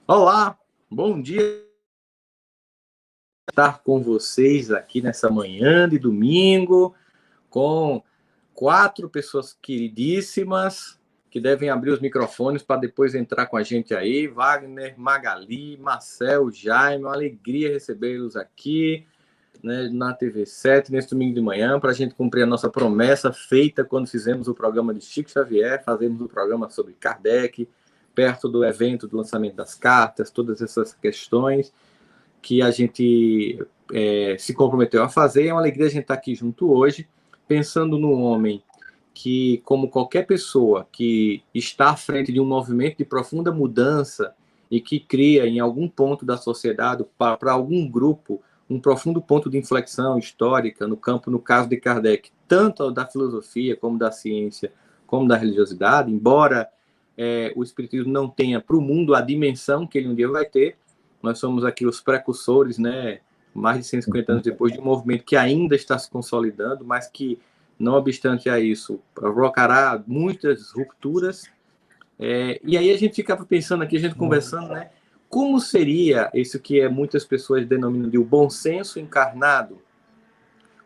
Olá, bom dia estar com vocês aqui nessa manhã de domingo, com 4 pessoas queridíssimas que devem abrir os microfones para depois entrar com a gente aí. Wagner, Magali, Marcel, Jaime, uma alegria recebê-los aqui, né, na TV7, nesse domingo de manhã, para a gente cumprir a nossa promessa feita quando fizemos o programa de Chico Xavier, fazemos o programa sobre Kardec, perto do evento do lançamento das cartas, todas essas questões que a gente se comprometeu a fazer. É uma alegria a gente estar aqui junto hoje, pensando num homem que, como qualquer pessoa que está à frente de um movimento de profunda mudança e que cria em algum ponto da sociedade, para algum grupo, um profundo ponto de inflexão histórica no campo, no caso de Kardec, tanto da filosofia como da ciência, como da religiosidade, embora o espiritismo não tenha para o mundo a dimensão que ele um dia vai ter. Nós somos aqui os precursores, né, mais de 150 anos depois, de um movimento que ainda está se consolidando, mas que, não obstante a isso, provocará muitas rupturas. E aí a gente ficava pensando aqui, a gente conversando, né, como seria isso que muitas pessoas denominam de o bom senso encarnado?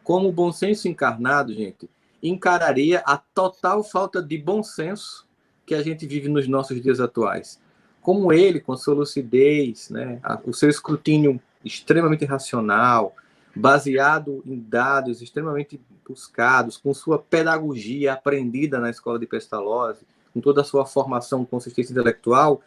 Como o bom senso encarnado, gente, encararia a total falta de bom senso que a gente vive nos nossos dias atuais. Como ele, com sua lucidez, né, o seu escrutínio extremamente racional, baseado em dados extremamente buscados, com sua pedagogia aprendida na escola de Pestalozzi, com toda a sua formação, consistência intelectual,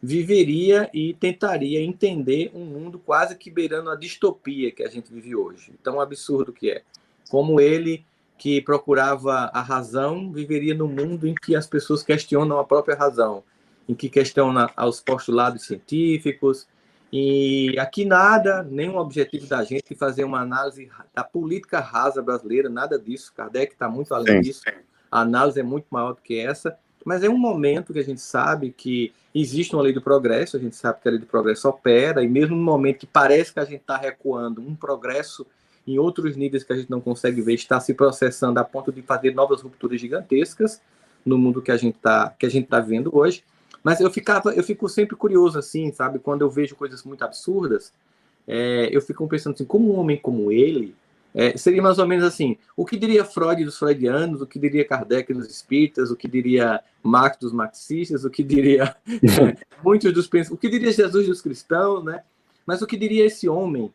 viveria e tentaria entender um mundo quase que beirando a distopia que a gente vive hoje. Tão absurdo que é. Como ele, que procurava a razão, viveria num mundo em que as pessoas questionam a própria razão, em que questionam os postulados científicos. E aqui nada, nenhum objetivo da gente fazer uma análise da política rasa brasileira, nada disso. Kardec está muito além disso. A análise é muito maior do que essa. Mas é um momento que a gente sabe que existe uma lei do progresso, a gente sabe que a lei do progresso opera, e mesmo no momento que parece que a gente está recuando, um progresso em outros níveis que a gente não consegue ver está se processando a ponto de fazer novas rupturas gigantescas no mundo que a gente tá vendo hoje. Mas eu fico sempre curioso, assim, sabe? Quando eu vejo coisas muito absurdas, eu fico pensando assim, como um homem como ele, seria mais ou menos assim, o que diria Freud dos freudianos, o que diria Kardec dos espíritas, o que diria Marx dos marxistas, o que diria muitos dos pensadores, o que diria Jesus dos cristãos, né? Mas o que diria esse homem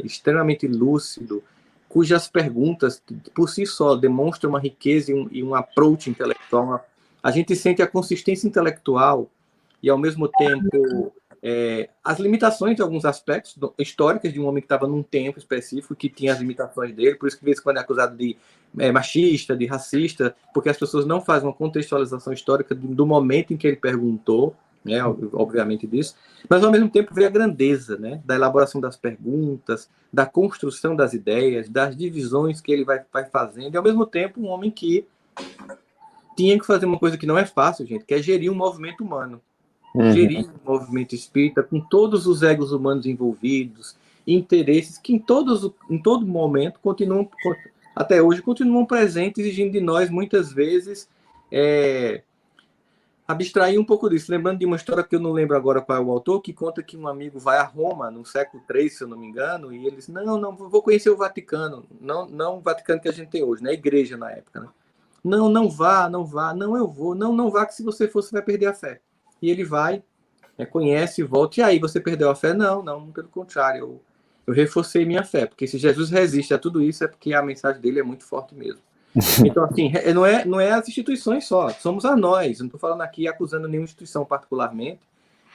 extremamente lúcido, cujas perguntas, por si só, demonstram uma riqueza e um approach intelectual. A gente sente a consistência intelectual e, ao mesmo tempo, as limitações de alguns aspectos históricos de um homem que estava num tempo específico, que tinha as limitações dele, por isso que, de vez em quando, é acusado de machista, de racista, porque as pessoas não fazem uma contextualização histórica do momento em que ele perguntou, né, obviamente disso, mas, ao mesmo tempo, vê a grandeza, né, da elaboração das perguntas, da construção das ideias, das divisões que ele vai fazendo, e, ao mesmo tempo, um homem que tinha que fazer uma coisa que não é fácil, gente, que é gerir um movimento humano. Gerir um movimento espírita com todos os egos humanos envolvidos, interesses que em todo momento continuam, até hoje, continuam presentes, exigindo de nós, muitas vezes, abstrair um pouco disso. Lembrando de uma história que eu não lembro agora qual é o autor, que conta que um amigo vai a Roma, no século III, se eu não me engano, e eles, não, vou conhecer o Vaticano, não o Vaticano que a gente tem hoje, né? A igreja na época, né? Não vá, não, eu vou, não vá, que se você for, você vai perder a fé. E ele vai, conhece, volta, e aí, você perdeu a fé? Não, pelo contrário, eu reforcei minha fé, porque se Jesus resiste a tudo isso, é porque a mensagem dele é muito forte mesmo. Então, assim, não é as instituições só, somos a nós, eu não estou falando aqui acusando nenhuma instituição particularmente,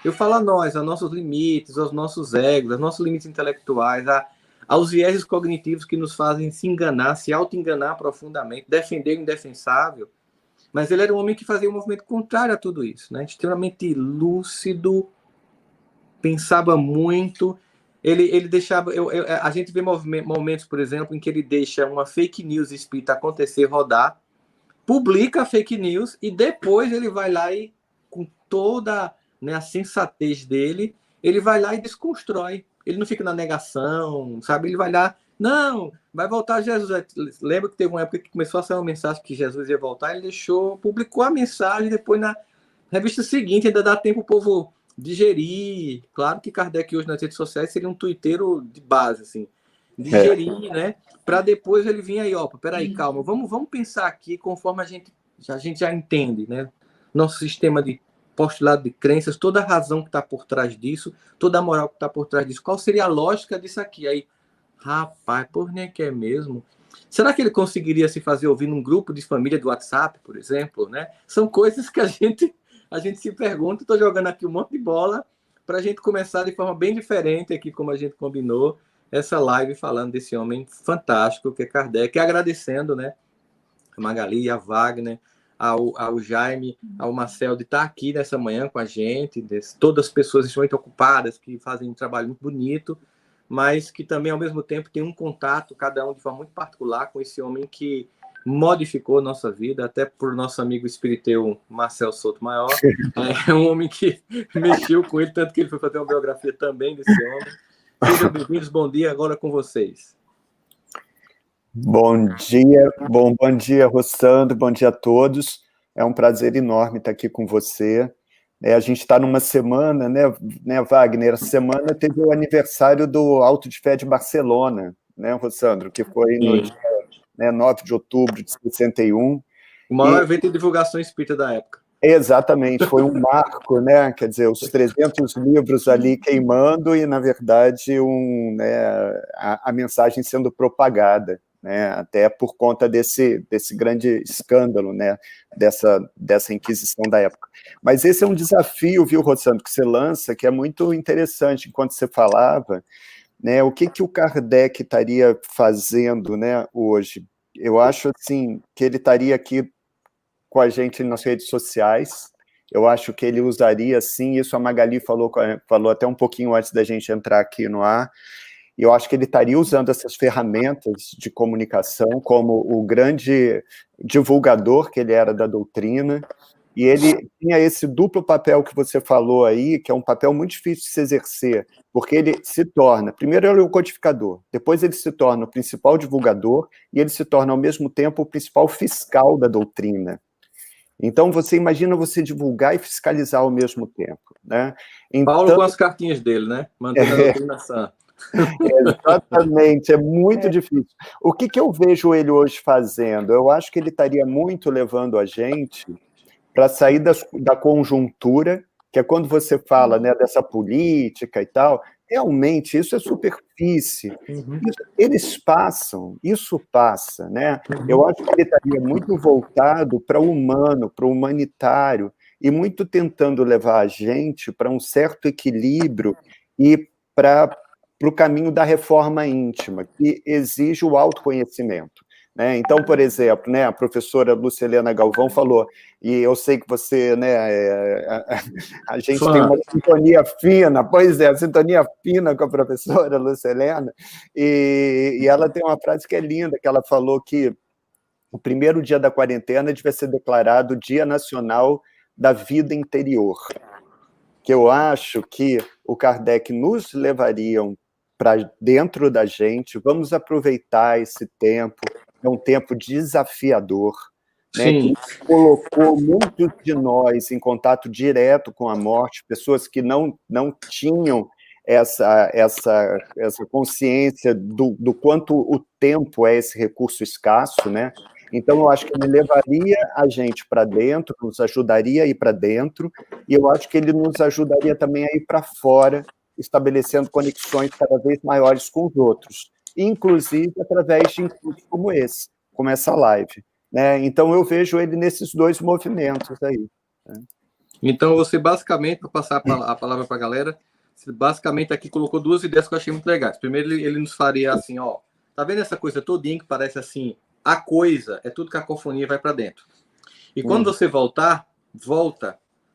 eu falo a nós, aos nossos limites, aos nossos egos, aos nossos limites intelectuais, aos vieses cognitivos que nos fazem se enganar, se auto-enganar profundamente, defender o indefensável. Mas ele era um homem que fazia um movimento contrário a tudo isso, né? Extremamente lúcido, pensava muito. Ele deixava. A gente vê momentos, por exemplo, em que ele deixa uma fake news espírita acontecer, rodar, publica a fake news e depois ele vai lá e, com toda, né, a sensatez dele, ele vai lá e desconstrói. Ele não fica na negação, sabe? Ele vai lá, não, vai voltar Jesus. Lembra que teve uma época que começou a sair uma mensagem que Jesus ia voltar, ele publicou a mensagem, depois na revista seguinte, ainda dá tempo o povo digerir. Claro que Kardec hoje nas redes sociais seria um tuiteiro de base, assim. Digerir, né? Para depois ele vir aí, ó, peraí, calma, vamos pensar aqui conforme a gente já entende, né? Nosso sistema de postulado de crenças, toda a razão que está por trás disso, toda a moral que está por trás disso. Qual seria a lógica disso aqui? Aí, rapaz, por nem que é mesmo? Será que ele conseguiria se fazer ouvir num grupo de família do WhatsApp, por exemplo, né? São coisas que a gente se pergunta. Estou jogando aqui um monte de bola para a gente começar de forma bem diferente aqui, como a gente combinou, essa live falando desse homem fantástico que é Kardec, e agradecendo, né, a Magali, a Wagner, ao Jaime, ao Marcel de estar aqui nessa manhã com a gente, todas as pessoas extremamente ocupadas, que fazem um trabalho muito bonito, mas que também, ao mesmo tempo, tem um contato, cada um de forma muito particular, com esse homem que modificou a nossa vida, até por nosso amigo espiriteu Marcel Souto Maior. É um homem que mexeu com ele, tanto que ele foi fazer uma biografia também desse homem. Sejam bem-vindos, bom dia, agora com vocês. Bom dia, Rossandro, bom dia a todos. É um prazer enorme estar aqui com você. A gente está numa semana, né, Wagner? Essa semana teve o aniversário do Auto de Fé de Barcelona, né, Rossandro? Que foi no dia, 9 de outubro de 61. O maior evento de divulgação espírita da época. Exatamente, foi um marco, né? Quer dizer, os 300 livros ali queimando e, na verdade, a mensagem sendo propagada, né? Até por conta desse grande escândalo, né? Dessa Inquisição da época. Mas esse é um desafio, viu, Rossandro, que você lança, que é muito interessante. Enquanto você falava, né? O que o Kardec estaria fazendo, né, hoje? Eu acho, assim, que ele estaria aqui com a gente nas redes sociais. Eu acho que ele usaria, sim, isso a Magali falou até um pouquinho antes da gente entrar aqui no ar, e eu acho que ele estaria usando essas ferramentas de comunicação como o grande divulgador que ele era da doutrina, e ele tinha esse duplo papel que você falou aí, que é um papel muito difícil de se exercer, porque ele se torna, primeiro ele é o codificador, depois ele se torna o principal divulgador, e ele se torna, ao mesmo tempo, o principal fiscal da doutrina. Então, você imagina você divulgar e fiscalizar ao mesmo tempo, né? Então, Paulo com as cartinhas dele, né? Mantendo a doutrinação. Exatamente, é muito difícil. O que eu vejo ele hoje fazendo? Eu acho que ele estaria muito levando a gente para sair da conjuntura, que é quando você fala, né, dessa política e tal. Realmente, isso é superfície. Isso passa, né? Eu acho que ele estaria muito voltado para o humano, para o humanitário, e muito tentando levar a gente para um certo equilíbrio e para o caminho da reforma íntima, que exige o autoconhecimento. Né? Então, por exemplo, né, a professora Lucilena Galvão falou, e eu sei que você, né, a gente tem uma sintonia fina, pois é, sintonia fina com a professora Lucilena, e ela tem uma frase que é linda, que ela falou que o primeiro dia da quarentena devia ser declarado Dia Nacional da Vida Interior, que eu acho que o Kardec nos levaria para dentro da gente. Vamos aproveitar esse tempo, é um tempo desafiador, né, que colocou muitos de nós em contato direto com a morte, pessoas que não tinham essa consciência do quanto o tempo é esse recurso escasso, né? Então, eu acho que ele levaria a gente para dentro, nos ajudaria a ir para dentro, e eu acho que ele nos ajudaria também a ir para fora, estabelecendo conexões cada vez maiores com os outros, inclusive através de encontros como esse, como essa live. Né? Então, eu vejo ele nesses dois movimentos aí. Né? Então, você basicamente, para passar a palavra para a galera, você basicamente aqui colocou duas ideias que eu achei muito legais. Primeiro, ele nos faria assim, ó, tá vendo essa coisa todinha que parece assim, a coisa é tudo cacofonia, vai para dentro. E quando você volta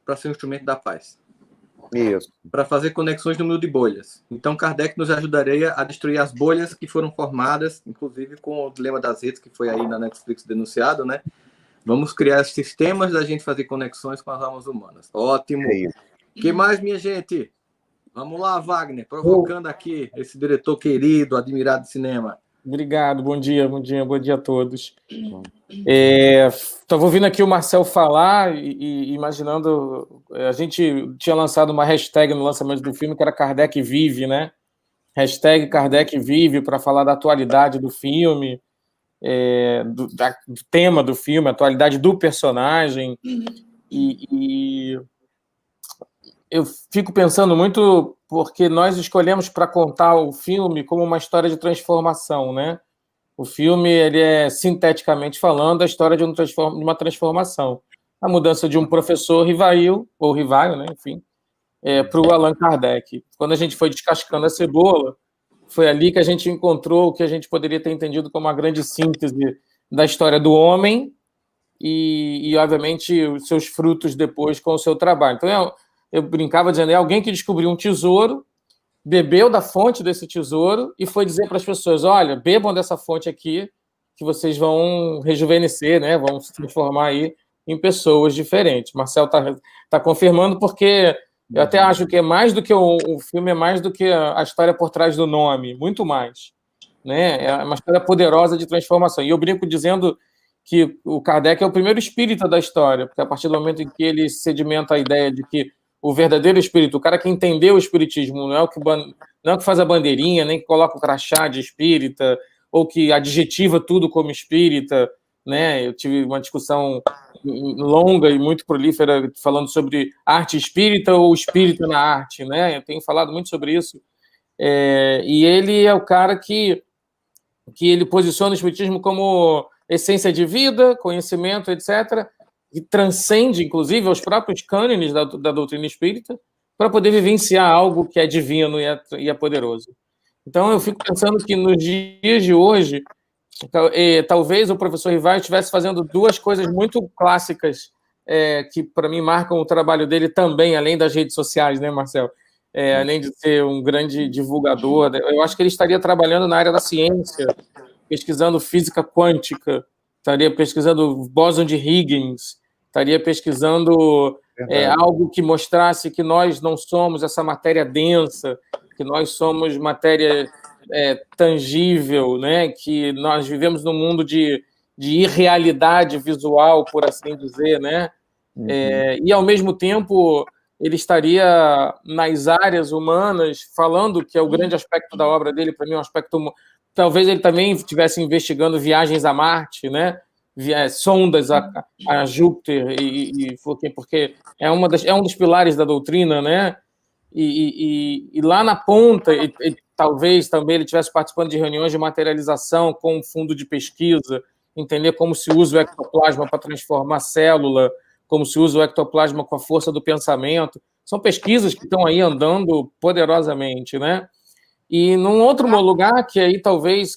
para ser um instrumento da paz. Isso. Para fazer conexões no número de bolhas. Então, Kardec nos ajudaria a destruir as bolhas que foram formadas, inclusive com o dilema das redes, que foi aí na Netflix denunciado, né? Vamos criar sistemas da gente fazer conexões com as almas humanas. Ótimo. O que mais, minha gente? Vamos lá, Wagner, provocando aqui esse diretor querido, admirado de cinema. Obrigado, bom dia a todos. Estava ouvindo aqui o Marcel falar e imaginando, a gente tinha lançado uma hashtag no lançamento do filme que era Kardec Vive, né? Hashtag Kardec Vive, para falar da atualidade do filme, do tema do filme, a atualidade do personagem. E eu fico pensando muito porque nós escolhemos para contar o filme como uma história de transformação, né? O filme, ele é, sinteticamente falando, a história de uma transformação. A mudança de um professor Rivail, ou Rivaio, né, enfim, para o Allan Kardec. Quando a gente foi descascando a cebola, foi ali que a gente encontrou o que a gente poderia ter entendido como uma grande síntese da história do homem e obviamente, os seus frutos depois com o seu trabalho. Então, eu brincava dizendo, é alguém que descobriu um tesouro, bebeu da fonte desse tesouro e foi dizer para as pessoas, olha, bebam dessa fonte aqui, que vocês vão rejuvenescer, né? Vão se transformar aí em pessoas diferentes. Marcel tá confirmando, porque eu até acho que é mais do que o filme, é mais do que a história por trás do nome, muito mais. Né? É uma história poderosa de transformação. E eu brinco dizendo que o Kardec é o primeiro espírita da história, porque a partir do momento em que ele sedimenta a ideia de que o verdadeiro espírito, o cara que entendeu o espiritismo, não é o que faz a bandeirinha, nem que coloca o crachá de espírita, ou que adjetiva tudo como espírita, né? Eu tive uma discussão longa e muito prolífera falando sobre arte espírita ou espírita na arte, né? Eu tenho falado muito sobre isso. E ele é o cara que ele posiciona o espiritismo como essência de vida, conhecimento, etc., que transcende, inclusive, os próprios cânones da doutrina espírita, para poder vivenciar algo que é divino e é poderoso. Então, eu fico pensando que nos dias de hoje, talvez o professor Rivaio estivesse fazendo duas coisas muito clássicas que, para mim, marcam o trabalho dele também, além das redes sociais, né, Marcel? Além de ser um grande divulgador, eu acho que ele estaria trabalhando na área da ciência, pesquisando física quântica, estaria pesquisando bóson de Higgins, estaria pesquisando algo que mostrasse que nós não somos essa matéria densa, que nós somos matéria tangível, né? Que nós vivemos num mundo de irrealidade visual, por assim dizer, né? E, ao mesmo tempo, ele estaria nas áreas humanas, falando que é o grande aspecto da obra dele, para mim, um aspecto... Talvez ele também estivesse investigando viagens a Marte, né? Sondas a Júpiter, porque é um dos pilares da doutrina, né? E lá na ponta, talvez também ele estivesse participando de reuniões de materialização com um fundo de pesquisa, entender como se usa o ectoplasma para transformar a célula, como se usa o ectoplasma com a força do pensamento. São pesquisas que estão aí andando poderosamente, né? E num outro lugar que aí talvez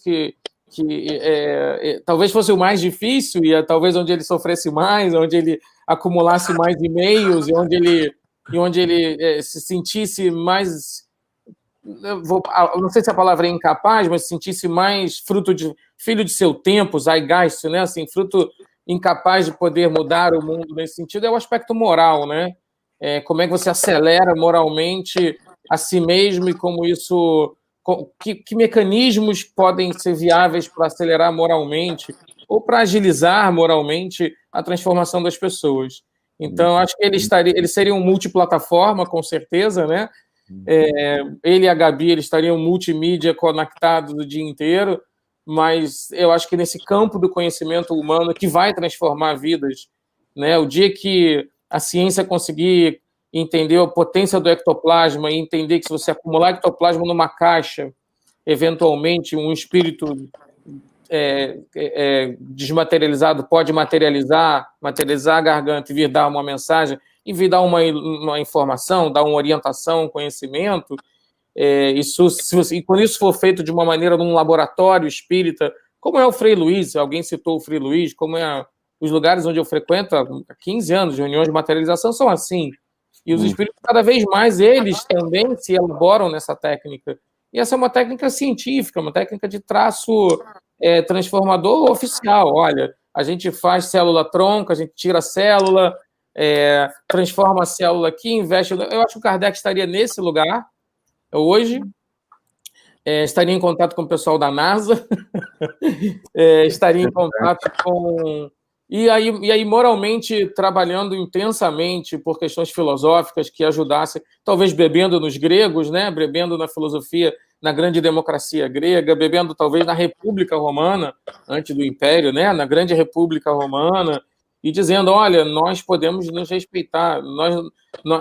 talvez fosse o mais difícil e talvez onde ele sofresse mais, onde ele acumulasse mais e-mails e onde ele se sentisse mais, não sei se a palavra é incapaz, mas se sentisse mais filho de seu tempo, zeitgeist, né? Assim, fruto incapaz de poder mudar o mundo nesse sentido, é o aspecto moral, né? Como é que você acelera moralmente a si mesmo e como isso... Que mecanismos podem ser viáveis para acelerar moralmente ou para agilizar moralmente a transformação das pessoas. Então, acho que ele seria um multiplataforma, com certeza, né? Ele e a Gabi, eles estariam multimídia conectados o dia inteiro, mas eu acho que nesse campo do conhecimento humano que vai transformar vidas, né? O dia que a ciência conseguir entender a potência do ectoplasma e entender que se você acumular ectoplasma numa caixa, eventualmente um espírito desmaterializado pode materializar a garganta e vir dar uma mensagem, e vir dar uma informação, dar uma orientação, um conhecimento, e quando isso for feito de uma maneira num laboratório espírita, como é o Frei Luiz, alguém citou o Frei Luiz, como os lugares onde eu frequento há 15 anos, reuniões de materialização são assim. E os espíritos, cada vez mais, eles também se elaboram nessa técnica. E essa é uma técnica científica, uma técnica de traço transformador oficial. Olha, a gente faz célula-tronco, a gente tira a célula, transforma a célula aqui, investe... Eu acho que o Kardec estaria nesse lugar hoje, estaria em contato com o pessoal da NASA, estaria em contato com... E aí, moralmente, trabalhando intensamente por questões filosóficas que ajudassem, talvez bebendo nos gregos, né? Bebendo na filosofia, na grande democracia grega, bebendo talvez na República Romana, antes do Império, né? Na grande República Romana, e dizendo, olha, nós podemos nos respeitar,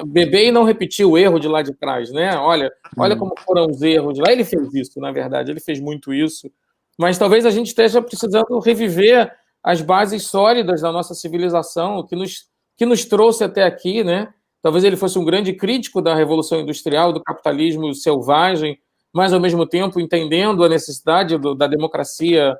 beber e não repetir o erro de lá de trás, né? Olha como foram os erros de lá. Ele fez isso, na verdade, ele fez muito isso, mas talvez a gente esteja precisando reviver as bases sólidas da nossa civilização, que nos trouxe até aqui, né? Talvez ele fosse um grande crítico da Revolução Industrial, do capitalismo selvagem, mas, ao mesmo tempo, entendendo a necessidade da democracia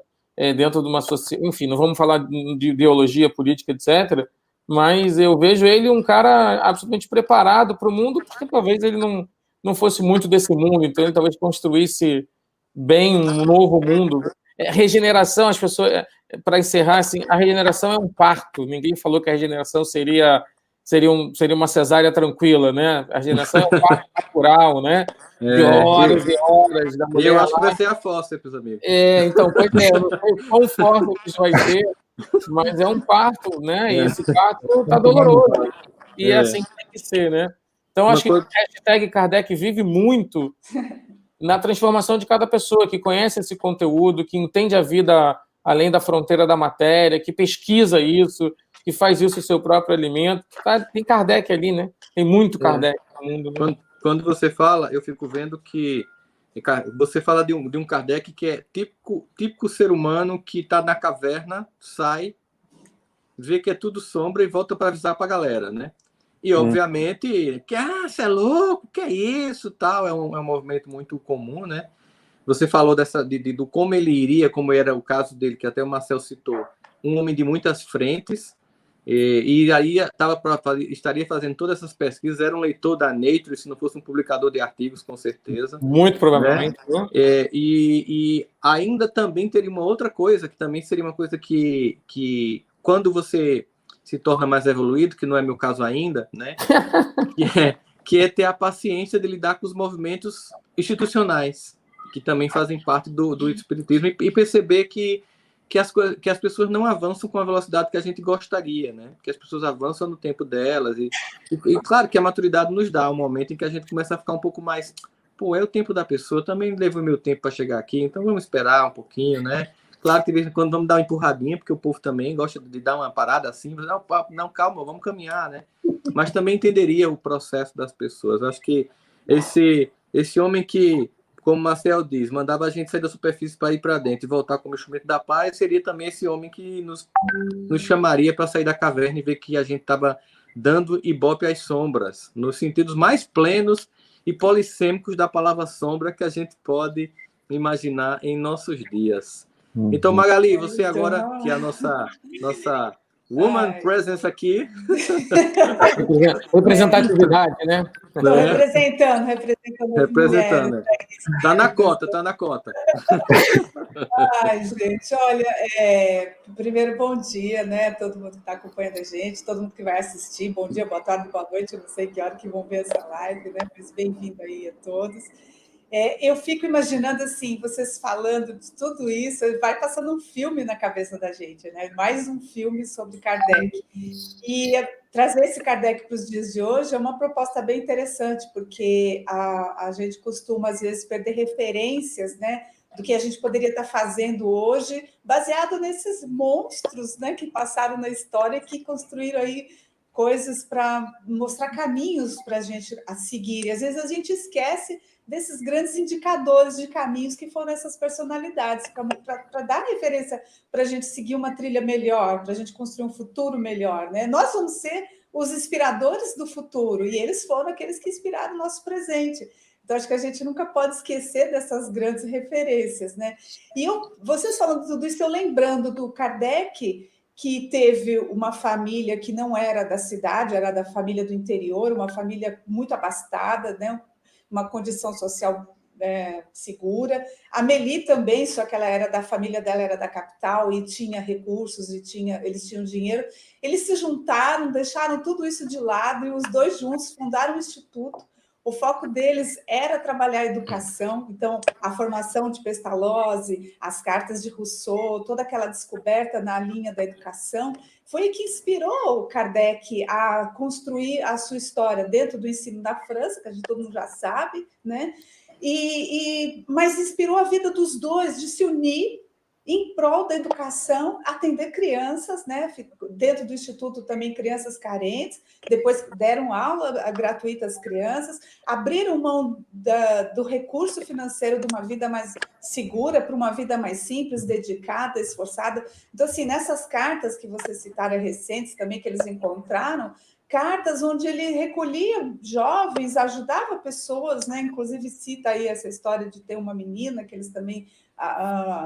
dentro de uma sociedade... Enfim, não vamos falar de ideologia política, etc., mas eu vejo ele um cara absolutamente preparado para o mundo, porque talvez ele não fosse muito desse mundo, então ele talvez construísse bem um novo mundo. Regeneração, as pessoas... Para encerrar, assim, a regeneração é um parto. Ninguém falou que a regeneração seria uma cesárea tranquila, né? A regeneração é um parto natural, né? De horas e horas da mulher. Eu acho que vai ser a fórceps, amigo. Então, pois eu não sei quão fórceps vai ser, mas é um parto, né? E esse parto tá doloroso. E é assim que tem que ser, né? Então, acho que a hashtag Kardec vive muito na transformação de cada pessoa que conhece esse conteúdo, que entende a vida além da fronteira da matéria, que pesquisa isso, que faz isso o seu próprio alimento. Tem Kardec ali, né? Tem muito Kardec no mundo. Né? Quando você fala, eu fico vendo que você fala de um Kardec que é típico ser humano que está na caverna, sai, vê que é tudo sombra e volta para avisar para a galera, né? E, obviamente, você é louco, que é isso, tal, é um movimento muito comum, né? Você falou do como ele iria, como era o caso dele, que até o Marcel citou, um homem de muitas frentes, e aí estaria fazendo todas essas pesquisas, era um leitor da Nature, se não fosse um publicador de artigos, com certeza. Muito provavelmente. Né? E ainda também teria uma outra coisa, que também seria uma coisa que quando você se torna mais evoluído, que não é meu caso ainda, né? que é ter a paciência de lidar com os movimentos institucionais, que também fazem parte do espiritismo, e perceber que as pessoas não avançam com a velocidade que a gente gostaria, né? Que as pessoas avançam no tempo delas, e claro que a maturidade nos dá um momento em que a gente começa a ficar um pouco mais, é o tempo da pessoa, também levou o meu tempo para chegar aqui, então vamos esperar um pouquinho, né? Claro que de vez em quando vamos dar uma empurradinha, porque o povo também gosta de dar uma parada assim, não, calma, vamos caminhar, né? Mas também entenderia o processo das pessoas. Acho que esse homem que, como Marcel diz, mandava a gente sair da superfície para ir para dentro e voltar como instrumento da paz, seria também esse homem que nos chamaria para sair da caverna e ver que a gente estava dando ibope às sombras, nos sentidos mais plenos e polissêmicos da palavra sombra que a gente pode imaginar em nossos dias. Então, Magali, você agora, que é a nossa woman presence aqui. Representatividade, né? Estou representando. Tá na cota. Ai, gente, olha, primeiro, bom dia, né? Todo mundo que está acompanhando a gente, todo mundo que vai assistir, bom dia, boa tarde, boa noite, eu não sei que hora que vão ver essa live, né? Mas bem-vindo aí a todos. Eu fico imaginando, assim, vocês falando de tudo isso, vai passando um filme na cabeça da gente, né? Mais um filme sobre Kardec. E trazer esse Kardec para os dias de hoje é uma proposta bem interessante, porque a gente costuma, às vezes, perder referências, né, do que a gente poderia estar fazendo hoje, baseado nesses monstros, né, que passaram na história, que construíram aí coisas para mostrar caminhos para a gente a seguir. E, às vezes, a gente esquece desses grandes indicadores de caminhos que foram essas personalidades, para dar referência para a gente seguir uma trilha melhor, para a gente construir um futuro melhor, né? Nós vamos ser os inspiradores do futuro, e eles foram aqueles que inspiraram o nosso presente. Então, acho que a gente nunca pode esquecer dessas grandes referências, né? E vocês falando tudo isso, eu lembrando do Kardec, que teve uma família que não era da cidade, era da família do interior, uma família muito abastada, né? Uma condição social segura. A Meli também, só que a família dela era da capital e tinha recursos, eles tinham dinheiro. Eles se juntaram, deixaram tudo isso de lado e os dois juntos fundaram um instituto, o foco deles era trabalhar a educação, então a formação de Pestalozzi, as cartas de Rousseau, toda aquela descoberta na linha da educação, foi o que inspirou o Kardec a construir a sua história dentro do ensino da França, que a gente todo mundo já sabe, né? Mas inspirou a vida dos dois de se unir em prol da educação, atender crianças, né? Dentro do Instituto também crianças carentes, depois deram aula gratuita às crianças, abriram mão do recurso financeiro de uma vida mais segura para uma vida mais simples, dedicada, esforçada. Então, assim, nessas cartas que vocês citaram recentes também, que eles encontraram, cartas onde ele recolhia jovens, ajudava pessoas, né? Inclusive cita aí essa história de ter uma menina que eles também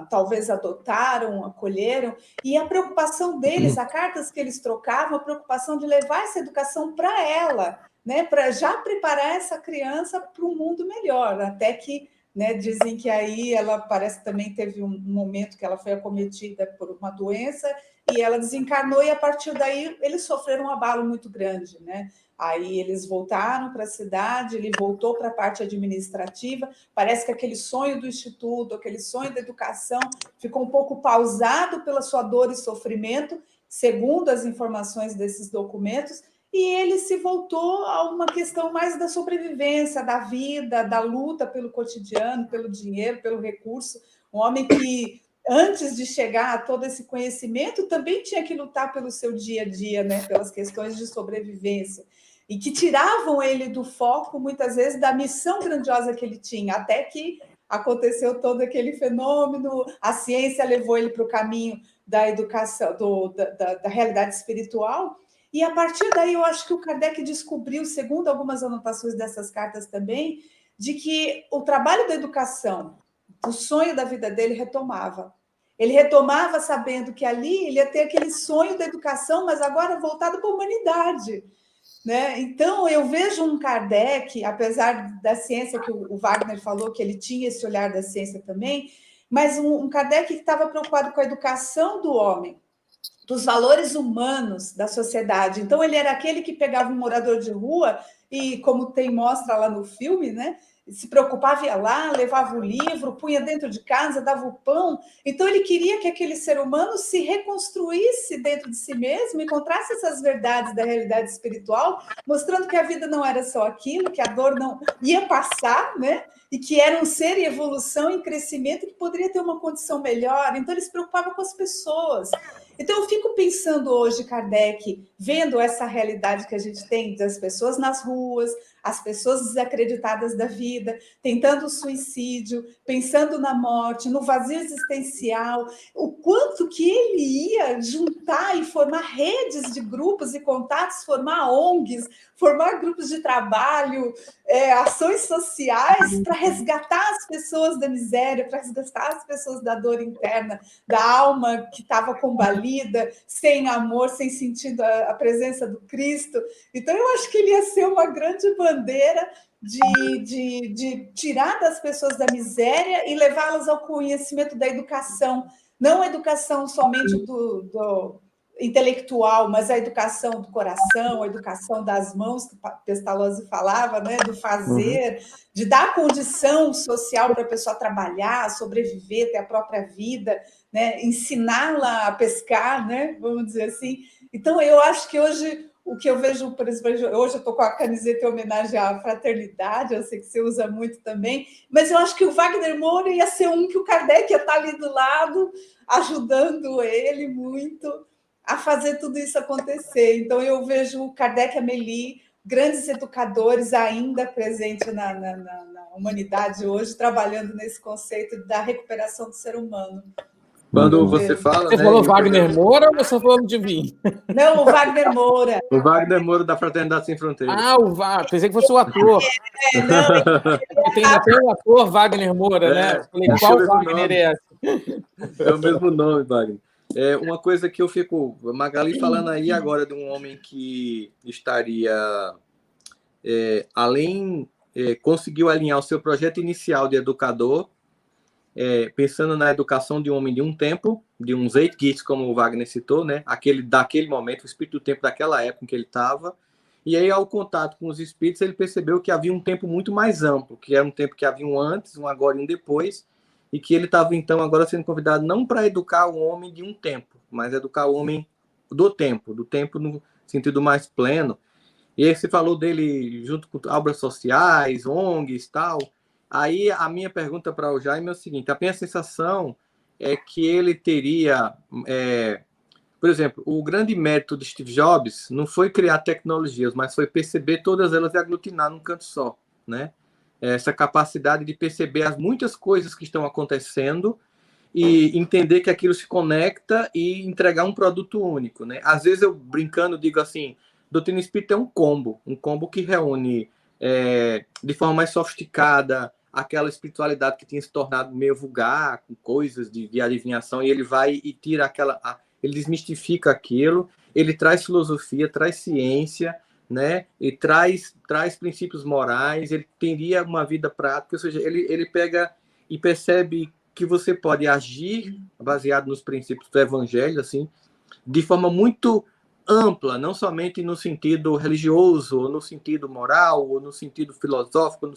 talvez adotaram, acolheram, e a preocupação deles, as cartas que eles trocavam, a preocupação de levar essa educação para ela, né? Para já preparar essa criança para um mundo melhor, até que, né, dizem que aí ela parece que também teve um momento que ela foi acometida por uma doença e ela desencarnou, e a partir daí eles sofreram um abalo muito grande, né? Aí eles voltaram para a cidade, ele voltou para a parte administrativa, parece que aquele sonho do Instituto, aquele sonho da educação ficou um pouco pausado pela sua dor e sofrimento, segundo as informações desses documentos, e ele se voltou a uma questão mais da sobrevivência, da vida, da luta pelo cotidiano, pelo dinheiro, pelo recurso, um homem que antes de chegar a todo esse conhecimento, também tinha que lutar pelo seu dia a dia, né? Pelas questões de sobrevivência, e que tiravam ele do foco, muitas vezes, da missão grandiosa que ele tinha, até que aconteceu todo aquele fenômeno, a ciência levou ele para o caminho da educação, da realidade espiritual, e a partir daí eu acho que o Kardec descobriu, segundo algumas anotações dessas cartas também, de que o trabalho da educação, o sonho da vida dele retomava. Ele retomava sabendo que ali ele ia ter aquele sonho da educação, mas agora voltado para a humanidade, né? Então, eu vejo um Kardec, apesar da ciência que o Wagner falou, que ele tinha esse olhar da ciência também, mas um Kardec que estava preocupado com a educação do homem, dos valores humanos da sociedade. Então, ele era aquele que pegava um morador de rua e, como mostra lá no filme, né? Se preocupava, ia lá, levava o livro, punha dentro de casa, dava o pão. Então, ele queria que aquele ser humano se reconstruísse dentro de si mesmo, encontrasse essas verdades da realidade espiritual, mostrando que a vida não era só aquilo, que a dor não ia passar, né? E que era um ser em evolução, em crescimento, que poderia ter uma condição melhor. Então, ele se preocupava com as pessoas. Então, eu fico pensando hoje, Kardec, vendo essa realidade que a gente tem das pessoas nas ruas, as pessoas desacreditadas da vida, tentando o suicídio, pensando na morte, no vazio existencial, o quanto que ele ia juntar e formar redes de grupos e contatos, formar ONGs, formar grupos de trabalho, ações sociais para resgatar as pessoas da miséria, para resgatar as pessoas da dor interna, da alma que estava combalida, sem amor, sem sentido a presença do Cristo. Então, eu acho que ele ia ser uma grande bandeira de tirar das pessoas da miséria e levá-las ao conhecimento da educação, não a educação somente do intelectual, mas a educação do coração, a educação das mãos, que Pestalozzi falava, né, do fazer, de dar condição social para a pessoa trabalhar, sobreviver, ter a própria vida, né, ensiná-la a pescar, né, vamos dizer assim. Então, eu acho que hoje, o que eu vejo, por exemplo, hoje eu estou com a camiseta em homenagem à fraternidade, eu sei que você usa muito também, mas eu acho que o Wagner Moura ia ser um que o Kardec ia estar ali do lado, ajudando ele muito a fazer tudo isso acontecer. Então, eu vejo o Kardec e a Amélie, grandes educadores ainda presentes na humanidade hoje, trabalhando nesse conceito da recuperação do ser humano. Quando você fala... Você falou Wagner Moura ou você falou de mim? Não, o Wagner Moura. O Wagner Moura da Fraternidade Sem Fronteiras. Pensei que fosse o ator. Não. Tem até o ator Wagner Moura, né? Falei, qual Wagner é esse? É o mesmo nome, Wagner. Uma coisa que eu fico... Magali falando aí agora de um homem que estaria... conseguiu alinhar o seu projeto inicial de educador, pensando na educação de um homem de um tempo, de uns Zeitgeist, como o Wagner citou, né? Daquele momento, o espírito do tempo daquela época em que ele estava, E aí, ao contato com os espíritos, ele percebeu que havia um tempo muito mais amplo, que era um tempo que havia um antes, um agora e um depois, e que ele estava, então, agora sendo convidado não para educar o homem de um tempo, mas educar o homem do tempo no sentido mais pleno. E aí você falou dele junto com obras sociais, ONGs e tal. Aí a minha pergunta para o Jaime é o seguinte, a minha sensação é que ele teria... por exemplo, o grande mérito de Steve Jobs não foi criar tecnologias, mas foi perceber todas elas e aglutinar num canto só, né? Essa capacidade de perceber as muitas coisas que estão acontecendo e entender que aquilo se conecta e entregar um produto único, né? Às vezes eu, brincando, digo assim, doutrina espírita é um combo que reúne de forma mais sofisticada aquela espiritualidade que tinha se tornado meio vulgar, com coisas de adivinhação, e ele vai e tira aquela... ele desmistifica aquilo, ele traz filosofia, traz ciência, né? E traz princípios morais, ele teria uma vida prática, ou seja, ele pega e percebe que você pode agir baseado nos princípios do evangelho, assim, de forma muito ampla, não somente no sentido religioso, ou no sentido moral, ou no sentido filosófico,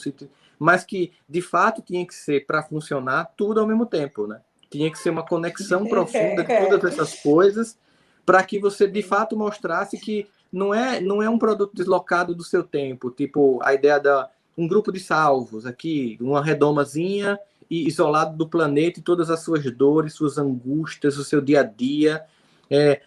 mas que, de fato, tinha que ser, para funcionar, tudo ao mesmo tempo, né? Tinha que ser uma conexão profunda de todas essas coisas para que você, de fato, mostrasse que não é um produto deslocado do seu tempo, tipo a ideia um grupo de salvos aqui, uma redomazinha e isolado do planeta e todas as suas dores, suas angústias, o seu dia a dia.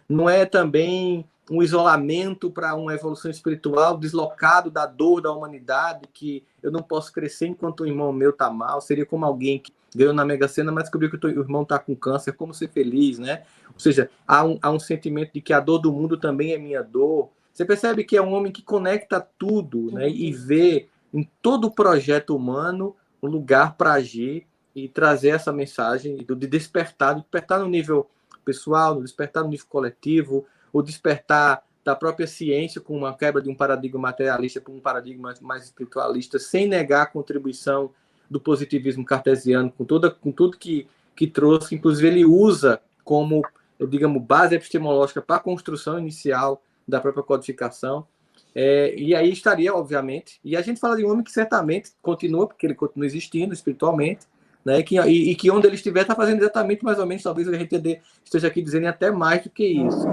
Não é também um isolamento para uma evolução espiritual deslocado da dor da humanidade, que eu não posso crescer enquanto o irmão meu está mal. Seria como alguém que ganhou na Mega Sena, mas descobriu que o irmão está com câncer, como ser feliz, né? Ou seja, há um sentimento de que a dor do mundo também é minha dor. Você percebe que é um homem que conecta tudo, né? E vê em todo o projeto humano um lugar para agir e trazer essa mensagem de despertar no nível pessoal, no despertar no nível coletivo, o despertar da própria ciência com uma quebra de um paradigma materialista para um paradigma mais espiritualista, sem negar a contribuição do positivismo cartesiano, com tudo que trouxe. Inclusive, ele usa como, digamos, base epistemológica para a construção inicial da própria codificação. E aí estaria, obviamente, e a gente fala de um homem que certamente continua, porque ele continua existindo espiritualmente, né? E que onde ele estiver está fazendo exatamente mais ou menos, talvez a gente esteja aqui dizendo até mais do que isso.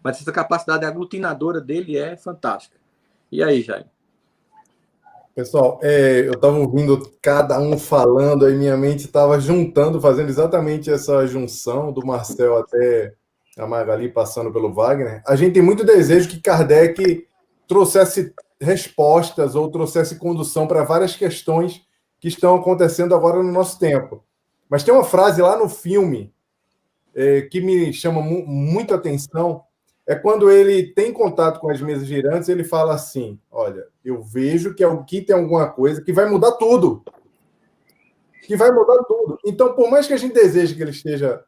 Mas essa capacidade aglutinadora dele é fantástica. E aí, Jaime? Pessoal, eu estava ouvindo cada um falando, aí minha mente estava juntando, fazendo exatamente essa junção do Marcel até a Magali passando pelo Wagner. A gente tem muito desejo que Kardec trouxesse respostas ou trouxesse condução para várias questões que estão acontecendo agora no nosso tempo. Mas tem uma frase lá no filme que me chama muito a atenção, é quando ele tem contato com as mesas girantes, ele fala assim, olha, eu vejo que aqui tem alguma coisa que vai mudar tudo. Que vai mudar tudo. Então, por mais que a gente deseje que ele esteja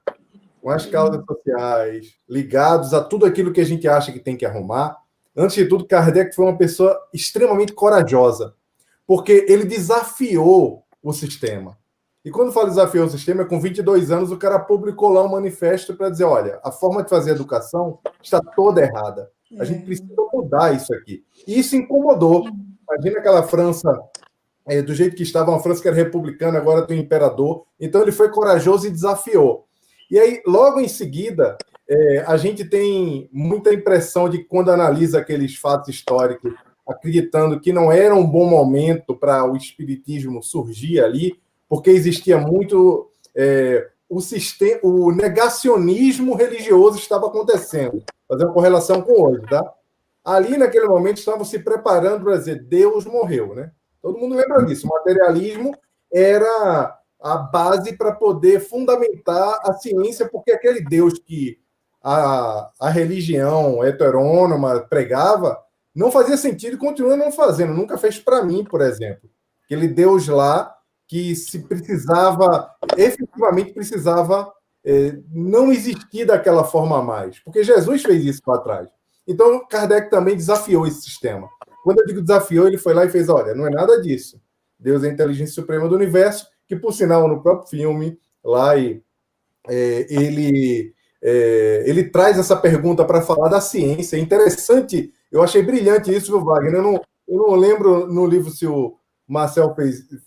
com as causas sociais, ligados a tudo aquilo que a gente acha que tem que arrumar, antes de tudo, Kardec foi uma pessoa extremamente corajosa, porque ele desafiou o sistema. E quando falo desafiou o sistema, com 22 anos, o cara publicou lá um manifesto para dizer, olha, a forma de fazer educação está toda errada. A gente precisa mudar isso aqui. E isso incomodou. Imagina aquela França, do jeito que estava, uma França que era republicana, agora tem um imperador. Então ele foi corajoso e desafiou. E aí, logo em seguida, a gente tem muita impressão de que quando analisa aqueles fatos históricos, acreditando que não era um bom momento para o espiritismo surgir ali, porque existia muito... o negacionismo religioso estava acontecendo. Fazer uma correlação com hoje, tá? Ali, naquele momento, estavam se preparando para dizer Deus morreu, né? Todo mundo lembra disso. O materialismo era a base para poder fundamentar a ciência, porque aquele Deus que a religião heterônoma pregava não fazia sentido e continua não fazendo. Nunca fez para mim, por exemplo. Aquele Deus lá que efetivamente precisava não existir daquela forma mais. Porque Jesus fez isso para trás. Então, Kardec também desafiou esse sistema. Quando eu digo desafiou, ele foi lá e fez, olha, não é nada disso. Deus é a inteligência suprema do universo, que, por sinal, no próprio filme, lá ele traz essa pergunta para falar da ciência. É interessante Eu achei brilhante isso, viu, Wagner? Eu não lembro no livro se o Marcel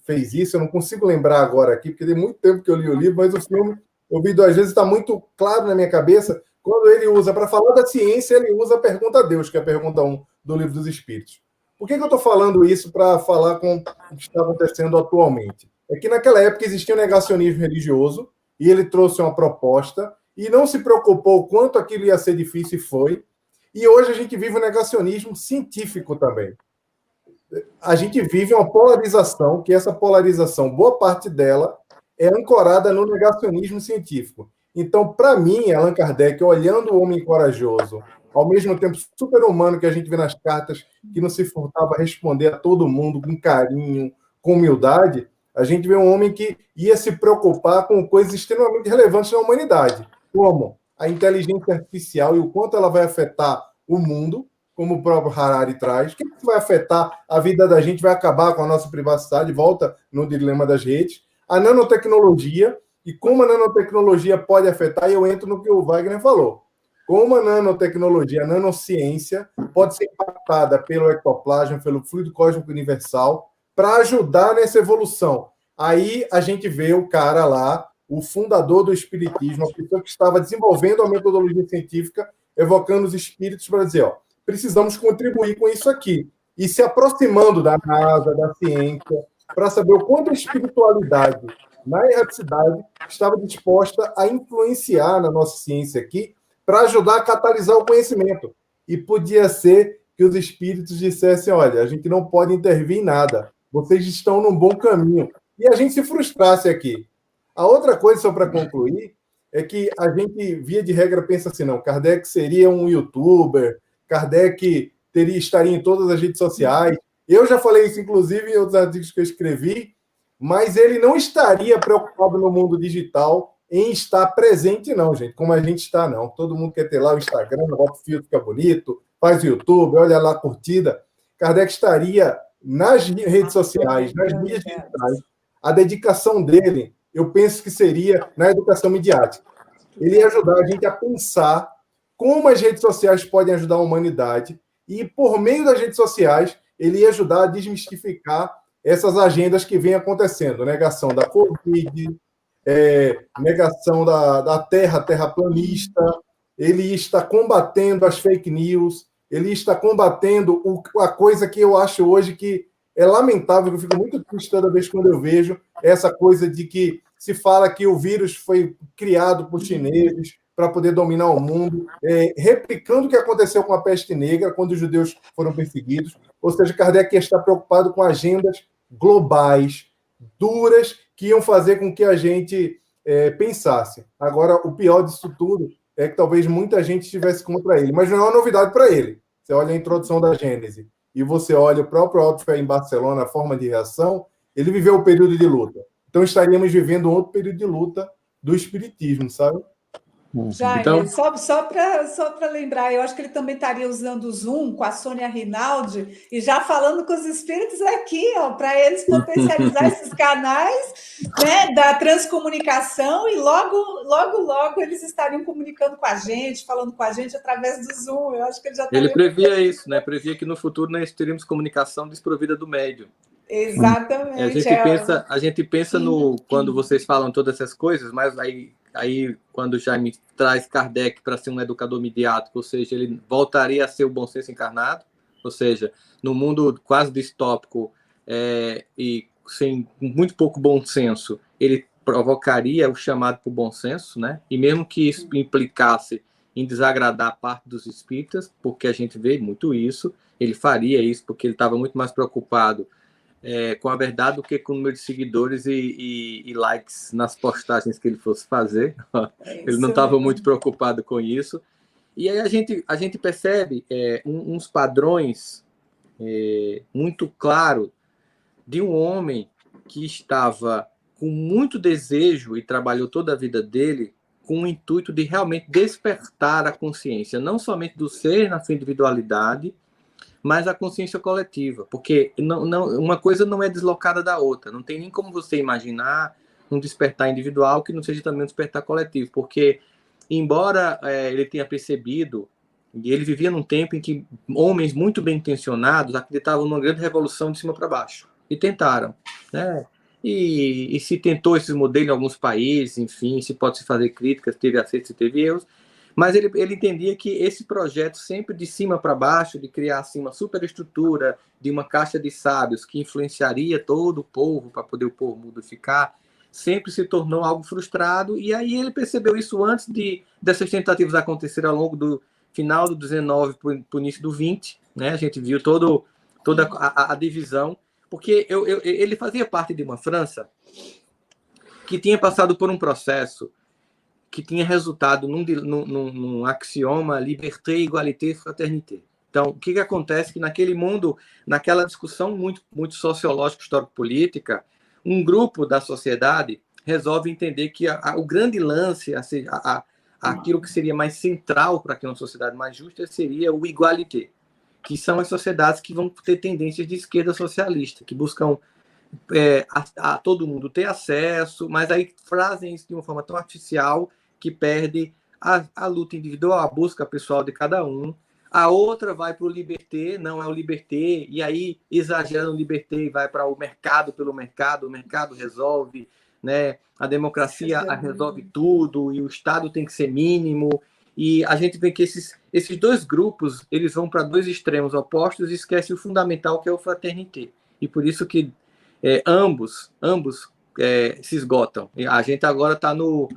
fez isso, eu não consigo lembrar agora aqui, porque tem muito tempo que eu li o livro, mas o filme, eu vi 2 vezes, está muito claro na minha cabeça. Quando ele usa, para falar da ciência, ele usa a pergunta a Deus, que é a pergunta 1 do Livro dos Espíritos. Por que eu estou falando isso para falar com o que está acontecendo atualmente? É que naquela época existia um negacionismo religioso, e ele trouxe uma proposta, e não se preocupou o quanto aquilo ia ser difícil, e foi. E hoje a gente vive um negacionismo científico também. A gente vive uma polarização, que essa polarização, boa parte dela, é ancorada no negacionismo científico. Então, para mim, Allan Kardec, olhando o homem corajoso, ao mesmo tempo super-humano que a gente vê nas cartas, que não se furtava a responder a todo mundo com carinho, com humildade, a gente vê um homem que ia se preocupar com coisas extremamente relevantes na humanidade, como a inteligência artificial e o quanto ela vai afetar o mundo, como o próprio Harari traz, o que vai afetar a vida da gente, vai acabar com a nossa privacidade, volta no dilema das redes, a nanotecnologia, e como a nanotecnologia pode afetar, e eu entro no que o Wagner falou, como a nanotecnologia, a nanociência, pode ser impactada pelo ectoplasma, pelo fluido cósmico universal, para ajudar nessa evolução. Aí a gente vê o cara lá, o fundador do espiritismo, a pessoa que estava desenvolvendo a metodologia científica, evocando os espíritos para dizer, ó, precisamos contribuir com isso aqui. E se aproximando da NASA, da ciência, para saber o quanto a espiritualidade, na erraticidade, estava disposta a influenciar na nossa ciência aqui, para ajudar a catalisar o conhecimento. E podia ser que os espíritos dissessem, olha, a gente não pode intervir em nada, vocês estão num bom caminho. E a gente se frustrasse aqui. A outra coisa, só para concluir, é que a gente, via de regra, pensa assim, não, Kardec seria um youtuber, Kardec estaria em todas as redes sociais. Eu já falei isso, inclusive, em outros artigos que eu escrevi, mas ele não estaria preocupado no mundo digital em estar presente, não, gente, como a gente está, não. Todo mundo quer ter lá o Instagram, bota o filtro, fica bonito, faz o YouTube, olha lá a curtida. Kardec estaria nas redes sociais, nas mídias digitais. A dedicação dele, eu penso que seria na educação midiática. Ele ia ajudar a gente a pensar como as redes sociais podem ajudar a humanidade e, por meio das redes sociais, ele ia ajudar a desmistificar essas agendas que vêm acontecendo. Negação da Covid, negação da terraplanista, ele está combatendo as fake news, ele está combatendo a coisa que eu acho hoje que é lamentável, eu fico muito triste toda vez quando eu vejo essa coisa de que se fala que o vírus foi criado por chineses para poder dominar o mundo, replicando o que aconteceu com a peste negra, quando os judeus foram perseguidos. Ou seja, Kardec está preocupado com agendas globais, duras, que iam fazer com que a gente pensasse. Agora, o pior disso tudo é que talvez muita gente estivesse contra ele, mas não é uma novidade para ele. Você olha a introdução da Gênese e você olha o próprio Otto em Barcelona, a forma de reação, ele viveu o período de luta. Então, estaríamos vivendo outro período de luta do espiritismo, sabe? Jaime, Então, só para lembrar, eu acho que ele também estaria usando o Zoom com a Sônia Rinaldi e já falando com os espíritos aqui, para eles potencializar esses canais, né, da transcomunicação e logo eles estariam comunicando com a gente, falando com a gente através do Zoom. Eu acho que ele já ele previa isso, né? Previa que no futuro nós teríamos comunicação desprovida do médium. Exatamente. A gente pensa no quando vocês falam todas essas coisas, mas aí quando Jaime traz Kardec para ser um educador midiático, ou seja, ele voltaria a ser o bom senso encarnado, ou seja, no mundo quase distópico e sem muito pouco bom senso, ele provocaria o chamado por bom senso, né? E mesmo que isso implicasse em desagradar parte dos espíritas, porque a gente vê muito isso, ele faria isso porque ele estava muito mais preocupado com a verdade do que com o número de seguidores e likes nas postagens que ele fosse fazer. Ele não estava muito preocupado com isso. E aí a gente percebe uns padrões muito claros de um homem que estava com muito desejo e trabalhou toda a vida dele com o intuito de realmente despertar a consciência, não somente do ser na sua individualidade, mas a consciência coletiva, porque uma coisa não é deslocada da outra, não tem nem como você imaginar um despertar individual que não seja também um despertar coletivo, porque embora ele tenha percebido E ele vivia num tempo em que homens muito bem intencionados acreditavam numa grande revolução de cima para baixo. E tentaram, né? E se tentou esse modelo em alguns países, enfim, se pode se fazer críticas, teve acertos e teve erros, mas ele entendia que esse projeto sempre de cima para baixo, de criar assim uma superestrutura, de uma caixa de sábios que influenciaria todo o povo para poder o povo modificar, sempre se tornou algo frustrado, e aí ele percebeu isso antes dessas tentativas acontecerem ao longo do final do 19 para o início do 20, né? A gente viu toda a divisão, porque ele fazia parte de uma França que tinha passado por um processo que tinha resultado num axioma liberté, égalité, fraternité. Então, o que acontece? Que naquele mundo, naquela discussão muito sociológica, histórico-política, um grupo da sociedade resolve entender que o grande lance, aquilo que seria mais central para que uma sociedade mais justa, seria o igualité, que são as sociedades que vão ter tendências de esquerda socialista, que buscam a todo mundo ter acesso, mas aí fazem isso de uma forma tão artificial que perde a luta individual, a busca pessoal de cada um. A outra vai para o liberté, não é o liberté, e aí exagera no liberté e vai para o mercado pelo mercado, o mercado resolve, né? A democracia resolve tudo, e o Estado tem que ser mínimo. E a gente vê que esses dois grupos, eles vão para dois extremos opostos e esquecem o fundamental, que é o fraternité. E por isso que ambos se esgotam. A gente agora está no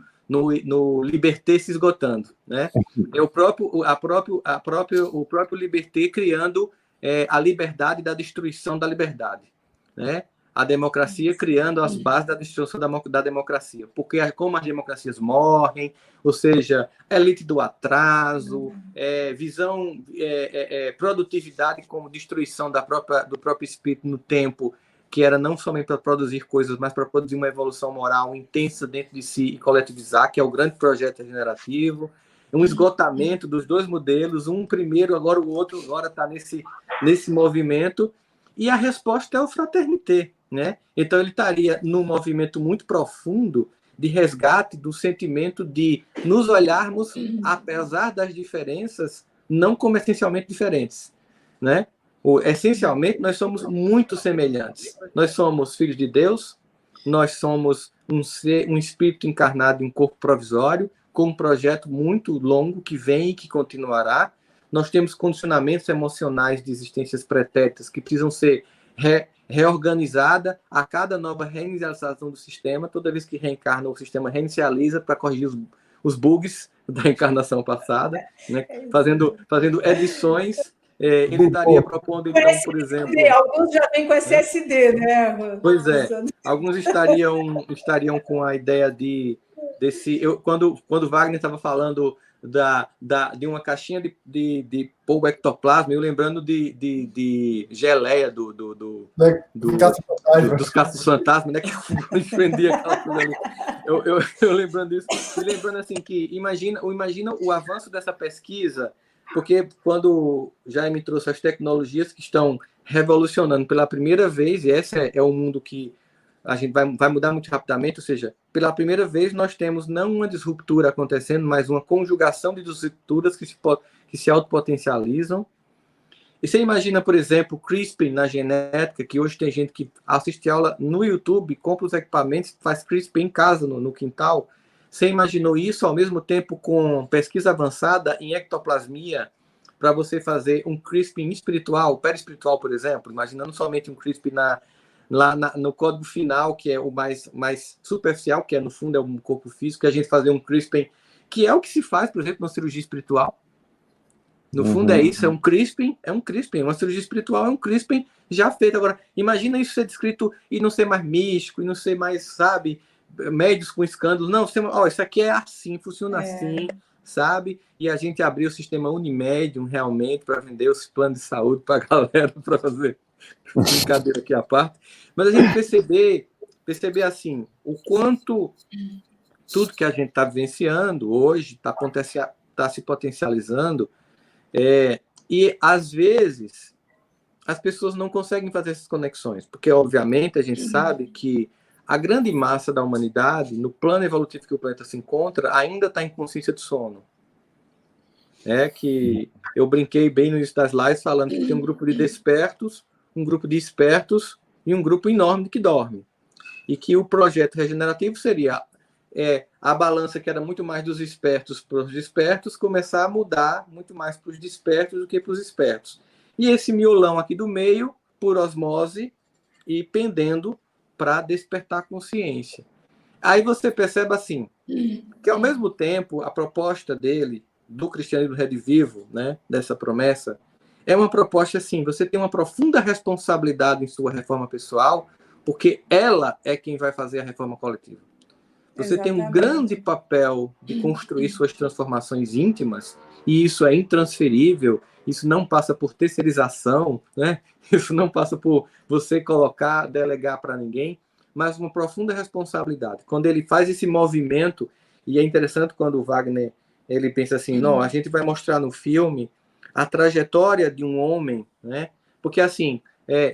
liberté se esgotando, né? É o próprio liberté criando a liberdade da destruição da liberdade, né? A democracia criando as bases da destruição da democracia, porque como as democracias morrem, ou seja, elite do atraso, visão, produtividade como destruição do próprio espírito no tempo, que era não somente para produzir coisas, mas para produzir uma evolução moral intensa dentro de si e coletivizar, que é o grande projeto regenerativo, um esgotamento dos dois modelos, um primeiro, agora o outro, agora está nesse movimento, e a resposta é o fraternité, né? Então ele estaria num movimento muito profundo de resgate do sentimento de nos olharmos, apesar das diferenças, não como essencialmente diferentes, né? Essencialmente, nós somos muito semelhantes. Nós somos filhos de Deus, nós somos um espírito encarnado em um corpo provisório, com um projeto muito longo que vem e que continuará. Nós temos condicionamentos emocionais de existências pretéritas que precisam ser reorganizadas a cada nova reinicialização do sistema. Toda vez que reencarna, o sistema reinicializa para corrigir os bugs da encarnação passada, né? fazendo edições. Ele estaria propondo, então, por exemplo... Alguns já vêm com SSD, né? Pois é. Alguns estariam com a ideia desse... Quando Wagner estava falando de uma caixinha de polvo ectoplasma, eu lembrando de geleia dos caças fantasmas, né? Que eu prendia aquela coisa ali. Eu lembrando disso. E lembrando assim que imagina o avanço dessa pesquisa, porque quando Jaime trouxe as tecnologias que estão revolucionando pela primeira vez, e esse é um mundo que a gente vai mudar muito rapidamente, ou seja, pela primeira vez nós temos não uma disruptura acontecendo, mas uma conjugação de disrupturas que se autopotencializam. E você imagina, por exemplo, CRISPR na genética, que hoje tem gente que assiste aula no YouTube, compra os equipamentos, faz CRISPR em casa, no quintal. Você imaginou isso ao mesmo tempo com pesquisa avançada em ectoplasmia, para você fazer um CRISPR espiritual, perispiritual, por exemplo, imaginando somente um CRISPR no código final, que é o mais superficial, que no fundo é um corpo físico, que a gente fazer um CRISPR, que é o que se faz, por exemplo, na cirurgia espiritual. No fundo é isso, é um CRISPR, uma cirurgia espiritual é um CRISPR já feito. Agora, imagina isso ser descrito e não ser mais místico, e não ser mais, sabe, médios com escândalos. Não, isso aqui é assim, funciona assim, sabe? E a gente abriu o sistema Unimédium realmente para vender os planos de saúde para a galera, para fazer brincadeira aqui à parte. Mas a gente perceber assim, o quanto tudo que a gente está vivenciando hoje está se potencializando, e às vezes as pessoas não conseguem fazer essas conexões, porque obviamente a gente sabe que a grande massa da humanidade, no plano evolutivo que o planeta se encontra, ainda está em consciência de sono. que eu brinquei bem no início das lives falando que tem um grupo de despertos, um grupo de espertos e um grupo enorme que dorme. E que o projeto regenerativo seria a balança que era muito mais dos espertos para os despertos começar a mudar muito mais para os despertos do que para os espertos. E esse miolão aqui do meio, por osmose, e pendendo para despertar a consciência. Aí você percebe assim, que ao mesmo tempo a proposta dele, do cristianismo redivivo, né, dessa promessa, é uma proposta assim, você tem uma profunda responsabilidade em sua reforma pessoal, porque ela é quem vai fazer a reforma coletiva. Você tem um grande papel de construir suas transformações íntimas, e isso é intransferível, isso não passa por terceirização, né? Isso não passa por você colocar, delegar para ninguém, mas uma profunda responsabilidade. Quando ele faz esse movimento, e é interessante quando o Wagner ele pensa assim, não, a gente vai mostrar no filme a trajetória de um homem, né? Porque assim,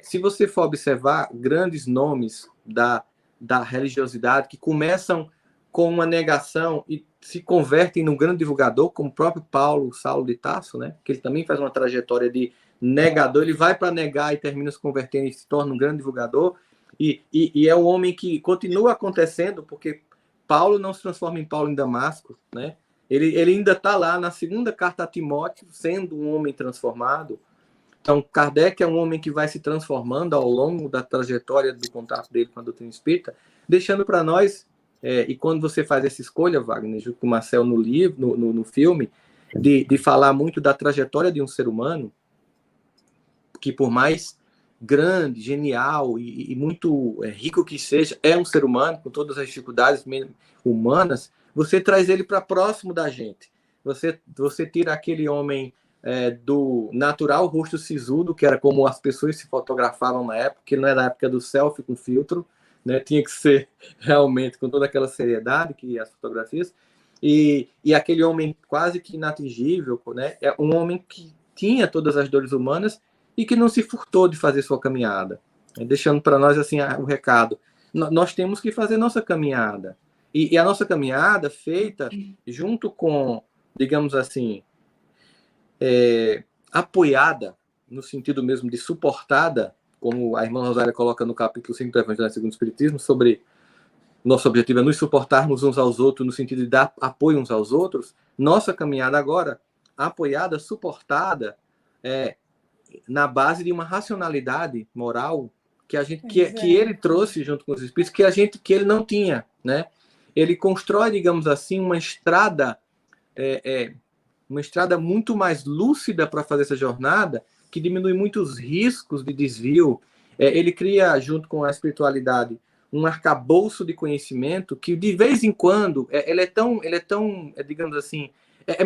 se você for observar grandes nomes da religiosidade que começam com uma negação e se convertem num grande divulgador, como o próprio Saulo de Tarso, né? Que ele também faz uma trajetória de negador, ele vai para negar e termina se convertendo e se torna um grande divulgador, e é um homem que continua acontecendo, porque Paulo não se transforma em Paulo em Damasco, né? Ele ainda está lá na segunda carta a Timóteo, sendo um homem transformado. Então, Kardec é um homem que vai se transformando ao longo da trajetória do contato dele com a doutrina espírita, deixando para nós, e quando você faz essa escolha, Wagner, junto com o Marcel no livro, no filme, de falar muito da trajetória de um ser humano, que por mais grande, genial e muito rico que seja, é um ser humano, com todas as dificuldades humanas, você traz ele para próximo da gente. Você tira aquele homem do natural rosto sisudo, que era como as pessoas se fotografavam na época, que não era a época do selfie com filtro, né? Tinha que ser realmente com toda aquela seriedade que as fotografias, e aquele homem quase que inatingível, né? É um homem que tinha todas as dores humanas e que não se furtou de fazer sua caminhada, deixando para nós assim o recado. Nós temos que fazer nossa caminhada, e a nossa caminhada feita junto com, digamos assim, apoiada, no sentido mesmo de suportada, como a irmã Rosália coloca no capítulo 5 do Evangelho segundo o Espiritismo, sobre nosso objetivo é nos suportarmos uns aos outros, no sentido de dar apoio uns aos outros. Nossa caminhada agora, apoiada, suportada, na base de uma racionalidade moral que ele trouxe junto com os espíritos, que ele não tinha, né? Ele constrói, digamos assim, uma estrada muito mais lúcida para fazer essa jornada, que diminui muitos riscos de desvio. Ele cria, junto com a espiritualidade, um arcabouço de conhecimento que, de vez em quando, ele é tão digamos assim,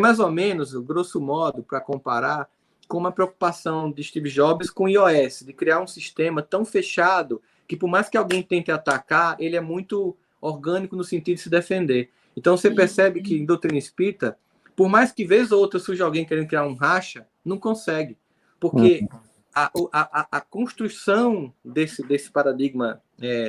mais ou menos, grosso modo, para comparar, com uma preocupação de Steve Jobs com o iOS, de criar um sistema tão fechado que, por mais que alguém tente atacar, ele é muito orgânico no sentido de se defender. Então, você percebe que, em doutrina espírita, por mais que vez ou outra surja alguém querendo criar um racha, não consegue. Porque a construção desse paradigma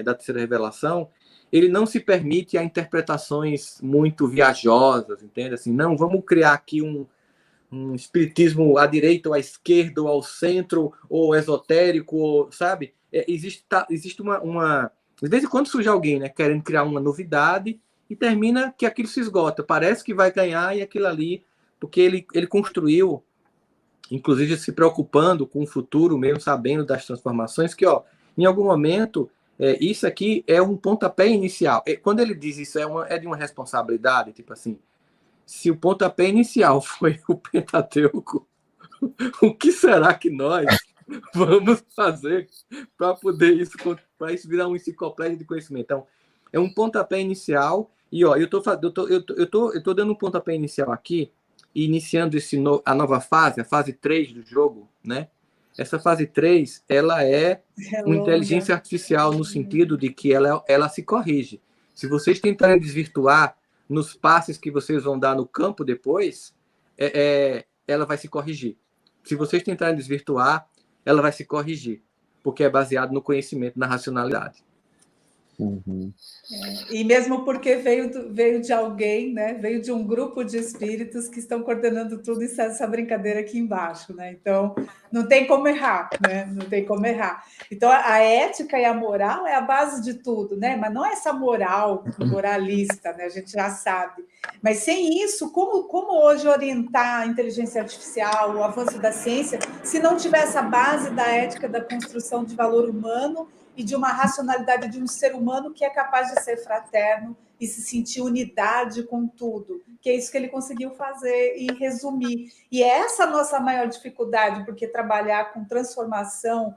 da terceira revelação, ele não se permite a interpretações muito viajosas, entende? Assim, não, vamos criar aqui um espiritismo à direita ou à esquerda ou ao centro ou esotérico, sabe? Existe uma... De vez em quando surge alguém, né, querendo criar uma novidade e termina que aquilo se esgota. Parece que vai ganhar e aquilo ali... Porque ele construiu, inclusive se preocupando com o futuro, mesmo sabendo das transformações, que em algum momento isso aqui é um pontapé inicial. Quando ele diz isso, é de uma responsabilidade, tipo assim, se o pontapé inicial foi o Pentateuco, o que será que nós vamos fazer para poder isso virar uma enciclopédia de conhecimento? Então, é um pontapé inicial, e eu tô dando um pontapé inicial aqui, iniciando a nova fase, a fase 3 do jogo, né? Essa fase 3, ela é uma inteligência artificial no sentido de que ela se corrige. Se vocês tentarem desvirtuar nos passes que vocês vão dar no campo depois, ela vai se corrigir. Se vocês tentarem desvirtuar, ela vai se corrigir, porque é baseado no conhecimento, na racionalidade. Uhum. E mesmo porque veio de alguém, né? Veio de um grupo de espíritos que estão coordenando tudo essa brincadeira aqui embaixo, né? Então, não tem como errar, né? Não tem como errar. Então, a ética e a moral é a base de tudo, né? Mas não é essa moral moralista, né? A gente já sabe. Mas sem isso, como hoje orientar a inteligência artificial, o avanço da ciência, se não tiver essa base da ética, da construção de valor humano e de uma racionalidade de um ser humano que é capaz de ser fraterno e se sentir unidade com tudo, que é isso que ele conseguiu fazer e resumir. E é essa a nossa maior dificuldade, porque trabalhar com transformação,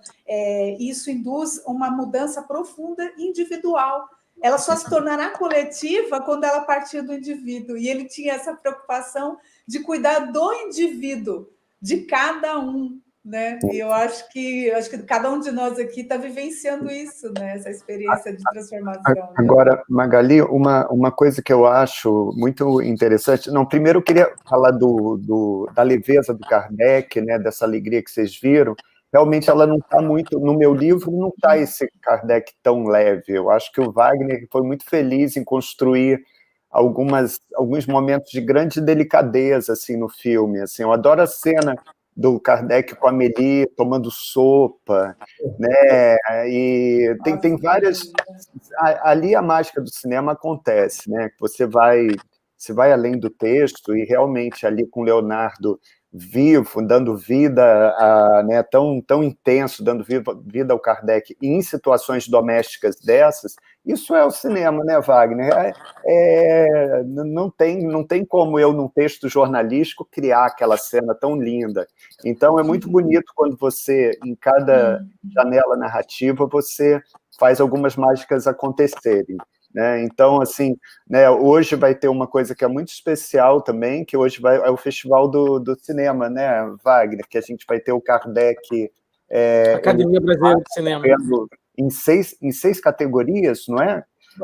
isso induz uma mudança profunda individual. Ela só se tornará coletiva quando ela partir do indivíduo. E ele tinha essa preocupação de cuidar do indivíduo, de cada um, né? E eu acho que cada um de nós aqui está vivenciando isso, né? Essa experiência de transformação. Né? Agora, Magali, uma coisa que eu acho muito interessante. Não, primeiro eu queria falar da leveza do Kardec, né? Dessa alegria que vocês viram. Realmente ela não está muito, no meu livro não está esse Kardec tão leve. Eu acho que o Wagner foi muito feliz em construir alguns momentos de grande delicadeza assim, no filme. Assim, eu adoro a cena do Kardec com a Amélie tomando sopa, né? E tem várias... Ali a mágica do cinema acontece, né? Você vai além do texto e realmente ali com Leonardo vivo, dando vida, né, tão intenso, dando vida ao Kardec em situações domésticas dessas, isso é o cinema, né, Wagner? Não tem como eu, num texto jornalístico, criar aquela cena tão linda. Então, é muito bonito quando você, em cada janela narrativa, você faz algumas mágicas acontecerem. Né? Então, assim, né, hoje vai ter uma coisa que é muito especial também, que hoje é o Festival do Cinema, né, Wagner, que a gente vai ter o Kardec... Academia Brasileira de Cinema. Em seis categorias, não é?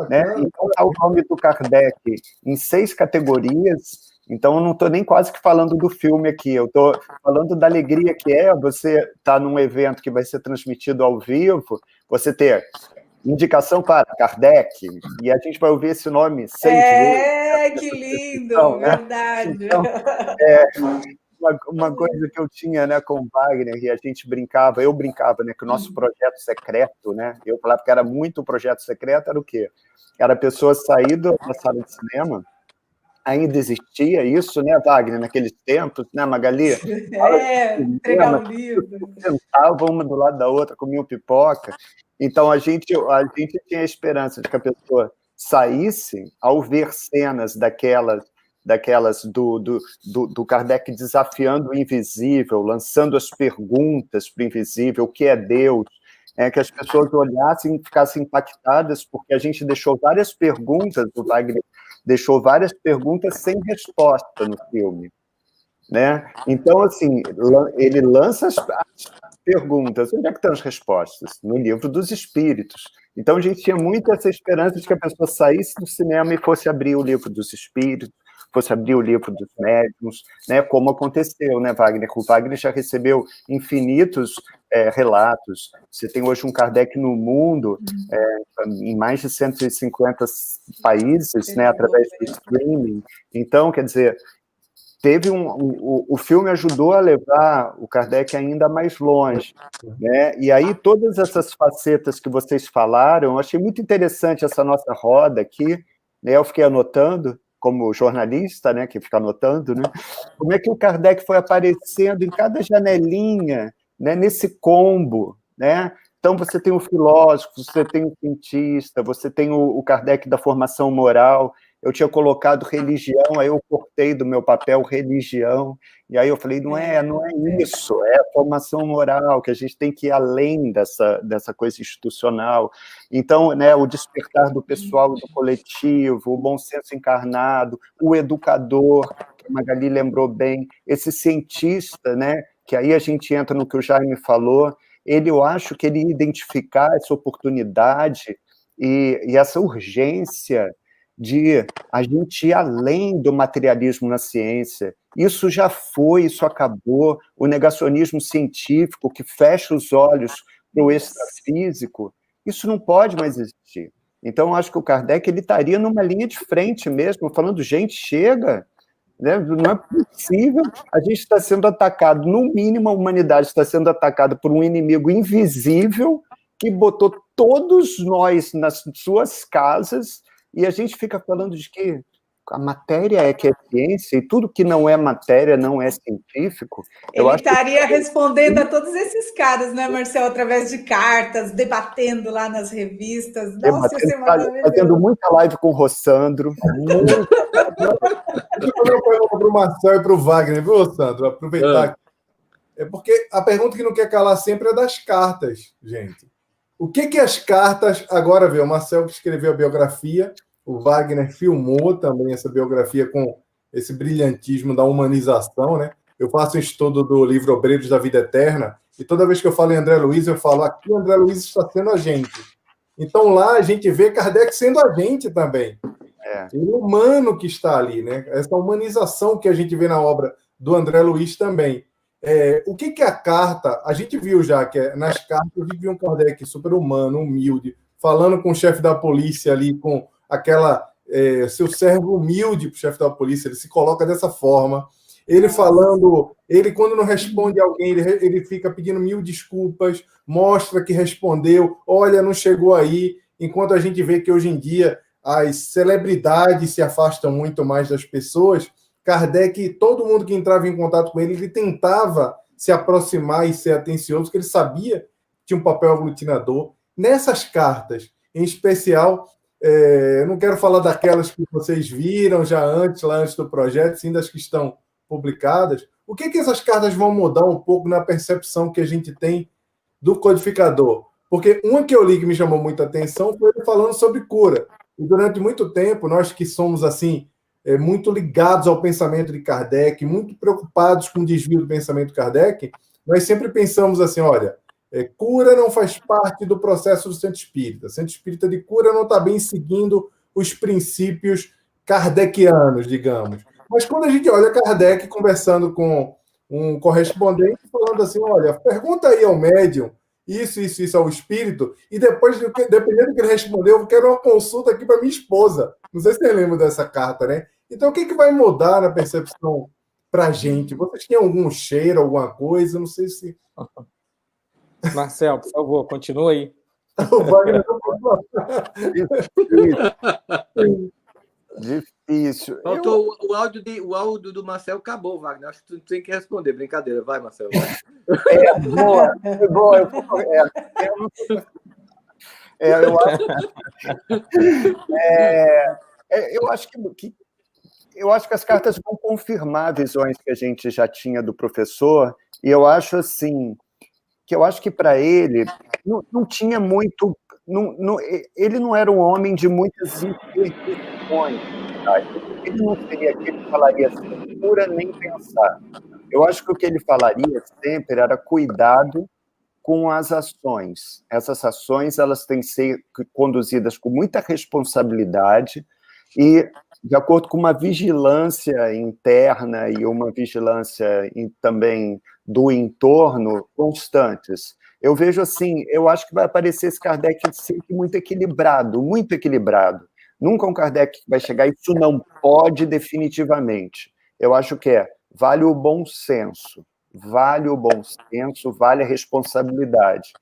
Né? Então, está o nome do Kardec em 6 categorias, então eu não estou nem quase que falando do filme aqui, eu estou falando da alegria que é você estar num evento que vai ser transmitido ao vivo, você ter... indicação para Kardec, e a gente vai ouvir esse nome 6 vezes. Que lindo, né? Verdade. Então, uma coisa que eu tinha, né, com o Wagner, e a gente brincava, eu brincava, né, que o nosso projeto secreto, né, eu falava que era muito projeto secreto, era o quê? Era a pessoa sair da sala de cinema, ainda existia isso, né, Wagner, naqueles tempos, né, Magali? Entregar o livro. Sentavam uma do lado da outra, comiam pipoca. Então, a gente tinha a esperança de que a pessoa saísse ao ver cenas daquelas do Kardec desafiando o invisível, lançando as perguntas para o invisível, o que é Deus, que as pessoas olhassem e ficassem impactadas, porque a gente deixou várias perguntas, o Wagner deixou várias perguntas sem resposta no filme. Né? Então, assim, ele lança as perguntas. Onde é que estão as respostas? No Livro dos Espíritos. Então, a gente tinha muito essa esperança de que a pessoa saísse do cinema e fosse abrir o Livro dos Espíritos, fosse abrir o Livro dos Médiuns, né? Como aconteceu, né, Wagner? O Wagner já recebeu infinitos relatos. Você tem hoje um Kardec no mundo, em mais de 150 países, né, através do streaming. Então, quer dizer... o filme ajudou a levar o Kardec ainda mais longe, né? E aí todas essas facetas que vocês falaram, eu achei muito interessante essa nossa roda aqui, né? Eu fiquei anotando, como jornalista, né, que fica anotando, né? Como é que o Kardec foi aparecendo em cada janelinha, né, nesse combo, né? Então, você tem o filósofo, você tem o cientista, você tem o Kardec da formação moral. Eu tinha colocado religião, aí eu cortei do meu papel religião, e aí eu falei, não é isso, é a formação moral, que a gente tem que ir além dessa coisa institucional. Então, né, o despertar do pessoal do coletivo, o bom senso encarnado, o educador, que a Magali lembrou bem, esse cientista, né, que aí a gente entra no que o Jaime falou, eu acho que ele ia identificar essa oportunidade e essa urgência de a gente ir além do materialismo na ciência. Isso já foi, isso acabou. O negacionismo científico que fecha os olhos para o extrafísico, isso não pode mais existir. Então, eu acho que o Kardec ele estaria numa linha de frente mesmo, falando, gente, chega, né? Não é possível, a gente está sendo atacado, no mínimo a humanidade está sendo atacada por um inimigo invisível que botou todos nós nas suas casas e a gente fica falando de que a matéria é que é ciência e tudo que não é matéria não é científico. Ele estaria respondendo a todos esses caras, né, Marcel, através de cartas, debatendo lá nas revistas. Nossa, isso é maravilhoso. Fazendo muita live com o Rossandro. Deixa eu fazer uma pergunta para o Marcel e para o Wagner, viu, Sandro? Aproveitar. É porque a pergunta que não quer calar sempre é das cartas, gente. O que as cartas... Agora, vê, o Marcel que escreveu a biografia, o Wagner filmou também essa biografia com esse brilhantismo da humanização, né? Eu faço um estudo do livro Obreiros da Vida Eterna, e toda vez que eu falo em André Luiz, eu falo, aqui André Luiz está sendo a gente. Então, lá a gente vê Kardec sendo a gente também. O humano que está ali, né? Essa humanização que a gente vê na obra do André Luiz também. O que a carta... A gente viu já que nas cartas a gente viu um Kardec super humano, humilde, falando com o chefe da polícia ali, com aquela... seu servo humilde para o chefe da polícia, ele se coloca dessa forma. Ele falando... Ele, quando não responde a alguém, ele fica pedindo 1000 desculpas, mostra que respondeu, olha, não chegou aí, enquanto a gente vê que hoje em dia as celebridades se afastam muito mais das pessoas. Kardec, todo mundo que entrava em contato com ele, ele tentava se aproximar e ser atencioso, porque ele sabia que tinha um papel aglutinador. Nessas cartas, em especial, eu não quero falar daquelas que vocês viram já antes, lá antes do projeto, sim das que estão publicadas. O que essas cartas vão mudar um pouco na percepção que a gente tem do codificador? Porque uma que eu li que me chamou muita atenção foi ele falando sobre cura. E durante muito tempo, nós que somos assim muito ligados ao pensamento de Kardec, muito preocupados com o desvio do pensamento de Kardec, nós sempre pensamos assim, olha, cura não faz parte do processo do centro espírita. O centro espírita de cura não está bem seguindo os princípios kardecianos, digamos. Mas quando a gente olha Kardec conversando com um correspondente, falando assim, olha, pergunta aí ao médium, isso ao espírito, e depois, dependendo do que ele respondeu, eu quero uma consulta aqui para minha esposa. Não sei se você lembra dessa carta, né? Então, o que vai mudar na percepção para a gente? Vocês têm algum cheiro, alguma coisa? Não sei se... Marcel, por favor, continua aí. O Wagner não pode falar. Difícil. Faltou o áudio do Marcel, acabou, Wagner. Acho que tu tem que responder. Brincadeira. Vai, Marcel. Boa. Eu acho que as cartas vão confirmar visões que a gente já tinha do professor, e eu acho assim, que para ele não tinha muito... ele não era um homem de muitas interpretações. Tá? Ele não seria aquele que falaria assim, cura nem pensar. Eu acho que o que ele falaria sempre era cuidado com as ações. Essas ações elas têm que ser conduzidas com muita responsabilidade e de acordo com uma vigilância interna e uma vigilância também do entorno constantes. Eu vejo assim, eu acho que vai aparecer esse Kardec sempre muito equilibrado, muito equilibrado. Nunca um Kardec que vai chegar, isso não pode definitivamente. Eu acho que vale o bom senso, vale a responsabilidade.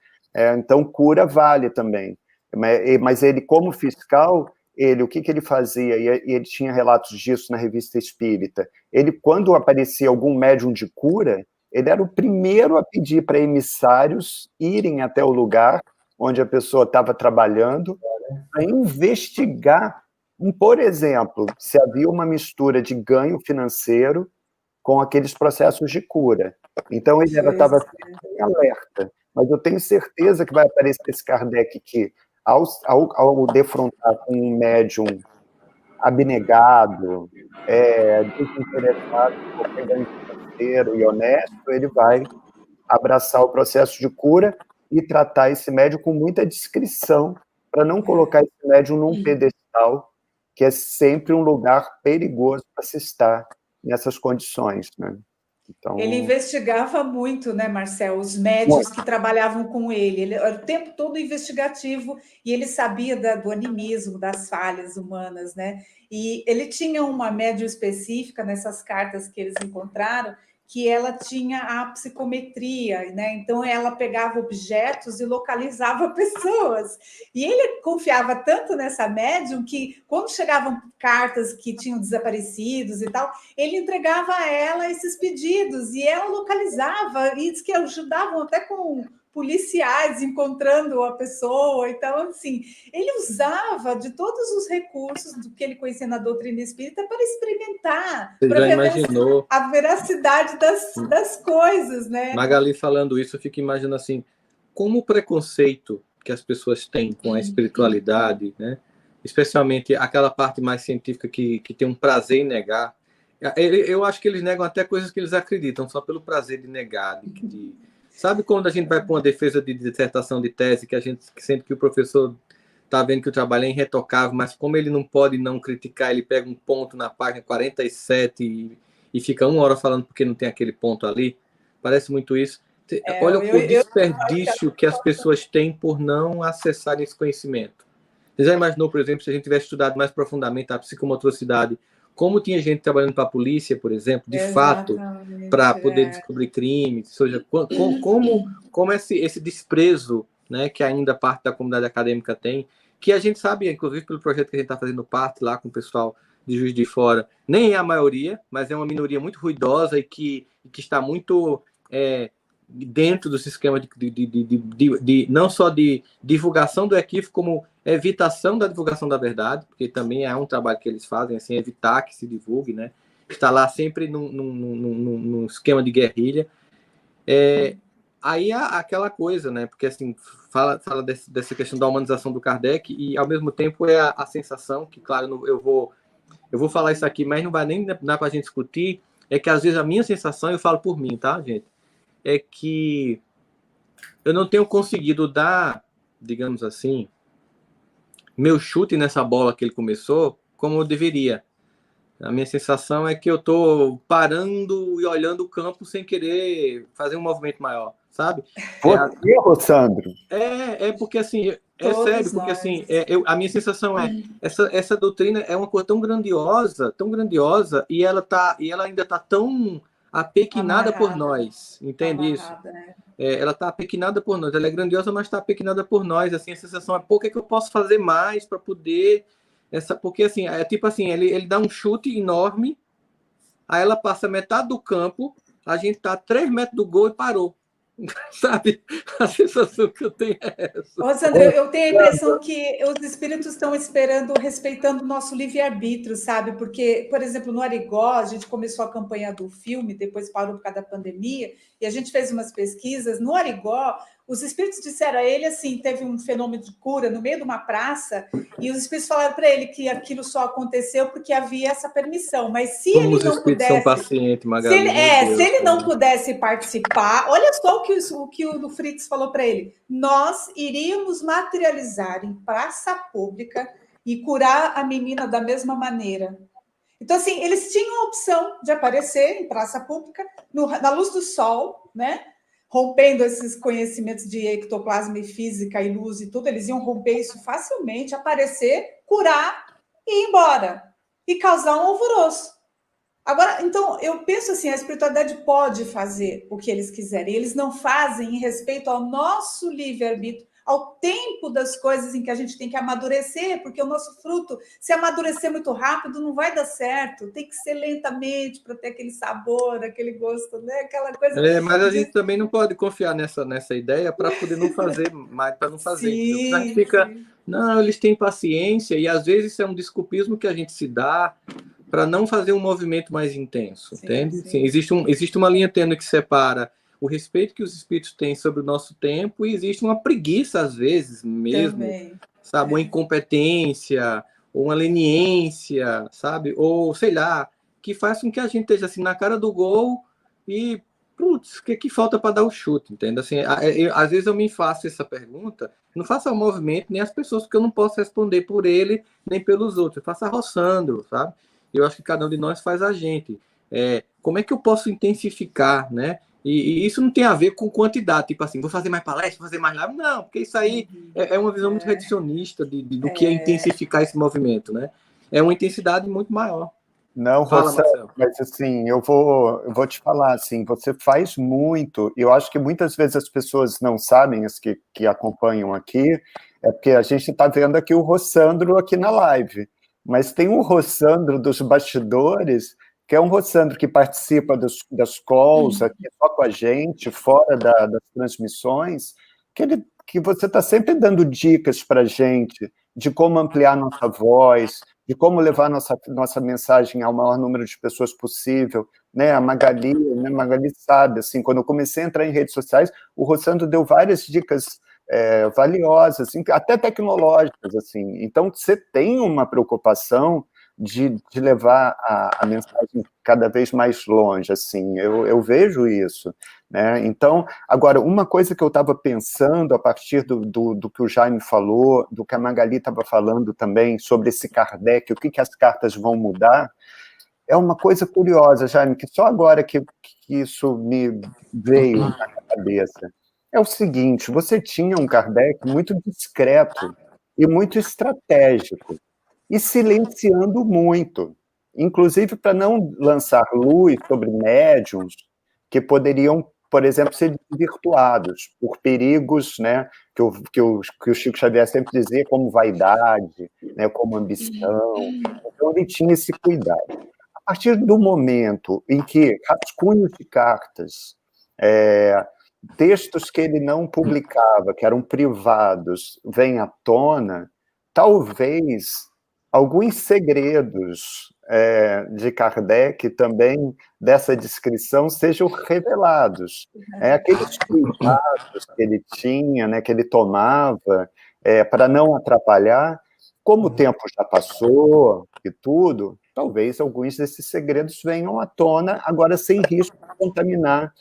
Então, cura vale também. Mas ele, como fiscal, o que ele fazia? E ele tinha relatos disso na Revista Espírita. Ele, quando aparecia algum médium de cura, ele era o primeiro a pedir para emissários irem até o lugar onde a pessoa estava trabalhando, para investigar, por exemplo, se havia uma mistura de ganho financeiro com aqueles processos de cura. Então, ele estava sempre em alerta. Mas eu tenho certeza que vai aparecer esse Kardec que, ao defrontar com um médium abnegado, desinteressado, qualquer ganho financeiro e honesto, ele vai abraçar o processo de cura e tratar esse médium com muita discrição, para não colocar esse médium num pedestal, que é sempre um lugar perigoso para se estar nessas condições, né? Então, ele investigava muito, né, Marcel, os médios que trabalhavam com ele. Ele era o tempo todo investigativo e ele sabia do animismo, das falhas humanas, né? E ele tinha uma médium específica nessas cartas que eles encontraram, que ela tinha a psicometria, né? Então ela pegava objetos e localizava pessoas. E ele confiava tanto nessa médium que, quando chegavam cartas que tinham desaparecidos e tal, ele entregava a ela esses pedidos e ela localizava, e diz que ajudavam até com policiais encontrando a pessoa. Então, assim, ele usava de todos os recursos do que ele conhecia na doutrina espírita para experimentar, Você para já ver imaginou? a veracidade das coisas, né? Magali falando isso, eu fico imaginando assim, como o preconceito que as pessoas têm com a espiritualidade, né? Especialmente aquela parte mais científica que tem um prazer em negar. Eu acho que eles negam até coisas que eles acreditam, só pelo prazer de negar. Sabe quando a gente vai para uma defesa de dissertação de tese, que a gente sente que o professor está vendo que o trabalho é irretocável, mas como ele não pode não criticar, ele pega um ponto na página 47 e fica 1 hora falando porque não tem aquele ponto ali? Parece muito isso. Olha o desperdício que as pessoas têm por não acessarem esse conhecimento. Você já imaginou, por exemplo, se a gente tivesse estudado mais profundamente a psicomotricidade, como tinha gente trabalhando para a polícia, por exemplo, de fato, para poder descobrir crimes, ou seja, como esse desprezo, né, que ainda parte da comunidade acadêmica tem, que a gente sabe, inclusive pelo projeto que a gente está fazendo parte lá com o pessoal de Juiz de Fora, nem é a maioria, mas é uma minoria muito ruidosa e que está muito dentro desse esquema de não só de divulgação do equívoco, como evitação da divulgação da verdade, porque também é um trabalho que eles fazem, assim, evitar que se divulgue, né? Está lá sempre num esquema de guerrilha. Aí aquela coisa, né? Porque assim, fala dessa questão da humanização do Kardec e, ao mesmo tempo, é a sensação que, claro, eu vou falar isso aqui, mas não vai nem dar para a gente discutir, é que, às vezes, a minha sensação, eu falo por mim, tá, gente? É que eu não tenho conseguido dar, digamos assim, meu chute nessa bola que ele começou como eu deveria. A minha sensação é que eu estou parando e olhando o campo sem querer fazer um movimento maior, sabe? Você, Rossandro? Porque assim, sério, porque assim, a minha sensação é essa doutrina é uma coisa tão grandiosa, e ela ainda está tão apequinada por nós, entende isso? Né? Ela está apequinada por nós, ela é grandiosa, mas está apequinada por nós. Assim, a sensação é, pô, o que é que eu posso fazer mais para poder porque assim, é tipo assim, ele dá um chute enorme, aí ela passa metade do campo, a gente tá a 3 metros do gol e parou. Sabe? A sensação que eu tenho é essa. Rossandro, eu tenho a impressão que os espíritos estão esperando, respeitando o nosso livre-arbítrio, sabe? Porque, por exemplo, no Arigó, a gente começou a campanha do filme, depois parou por causa da pandemia, e a gente fez umas pesquisas. No Arigó, os espíritos disseram a ele assim, teve um fenômeno de cura no meio de uma praça, e os espíritos falaram para ele que aquilo só aconteceu porque havia essa permissão. Mas se como ele os não espíritos pudesse, são pacientes, Magali, se ele não pudesse participar, olha só o que o Fritz falou para ele: nós iríamos materializar em praça pública e curar a menina da mesma maneira. Então, assim, eles tinham a opção de aparecer em praça pública, na luz do sol, né? Rompendo esses conhecimentos de ectoplasma e física e luz e tudo, eles iam romper isso facilmente, aparecer, curar e ir embora. E causar um alvoroço. Agora, então, eu penso assim, a espiritualidade pode fazer o que eles quiserem. Eles não fazem em respeito ao nosso livre-arbítrio, ao tempo das coisas em que a gente tem que amadurecer, porque o nosso fruto, se amadurecer muito rápido, não vai dar certo. Tem que ser lentamente para ter aquele sabor, aquele gosto, né? Aquela coisa. Mas a gente também não pode confiar nessa ideia para poder não fazer mais, para não fazer. Sim, a gente fica, não, eles têm paciência, e às vezes isso é um desculpismo que a gente se dá para não fazer um movimento mais intenso, entende? Sim, existe uma linha tênue que separa o respeito que os espíritos têm sobre o nosso tempo, e existe uma preguiça, às vezes, mesmo, também, sabe? Uma incompetência, ou uma leniência, sabe? Ou, sei lá, que faz com que a gente esteja assim, na cara do gol e, putz, o que falta para dar o chute, entende? Assim, às vezes eu me faço essa pergunta, não faço o movimento nem as pessoas, porque eu não posso responder por ele, nem pelos outros, eu faço arroçando, sabe? Eu acho que cada um de nós faz a gente. como é que eu posso intensificar, né? E isso não tem a ver com quantidade, tipo assim, vou fazer mais palestra, vou fazer mais live. Não, porque isso aí é uma visão muito reducionista do que é intensificar esse movimento, né? É uma intensidade muito maior. Não, Fala, Rossano, Marcelo. mas assim, eu vou te falar, assim, você faz muito, e eu acho que muitas vezes as pessoas não sabem, as que acompanham aqui, é porque a gente está vendo aqui o Rossandro aqui na live, mas tem um Rossandro dos bastidores, que é um Rossandro que participa das calls aqui só com a gente, fora das transmissões, que você está sempre dando dicas para a gente de como ampliar nossa voz, de como levar nossa mensagem ao maior número de pessoas possível, né? A Magali, né? Magali sabe, assim, quando eu comecei a entrar em redes sociais, o Rossandro deu várias dicas valiosas, assim, até tecnológicas, assim. Então, você tem uma preocupação de levar a mensagem cada vez mais longe, assim, eu vejo isso, né? Então, agora, uma coisa que eu estava pensando a partir do que o Jaime falou, do que a Magali estava falando também, sobre esse Kardec, o que as cartas vão mudar, é uma coisa curiosa, Jaime, que só agora que isso me veio na cabeça. É o seguinte, você tinha um Kardec muito discreto e muito estratégico, e silenciando muito, inclusive para não lançar luz sobre médiums que poderiam, por exemplo, ser desvirtuados por perigos, né, que o Chico Xavier sempre dizia, como vaidade, né, como ambição. Então, ele tinha esse cuidado. A partir do momento em que rascunhos de cartas, textos que ele não publicava, que eram privados, vêm à tona, talvez alguns segredos de Kardec também, dessa descrição, sejam revelados. Aqueles cuidados que ele tinha, né, que ele tomava, para não atrapalhar, como o tempo já passou e tudo, talvez alguns desses segredos venham à tona, agora sem risco de contaminar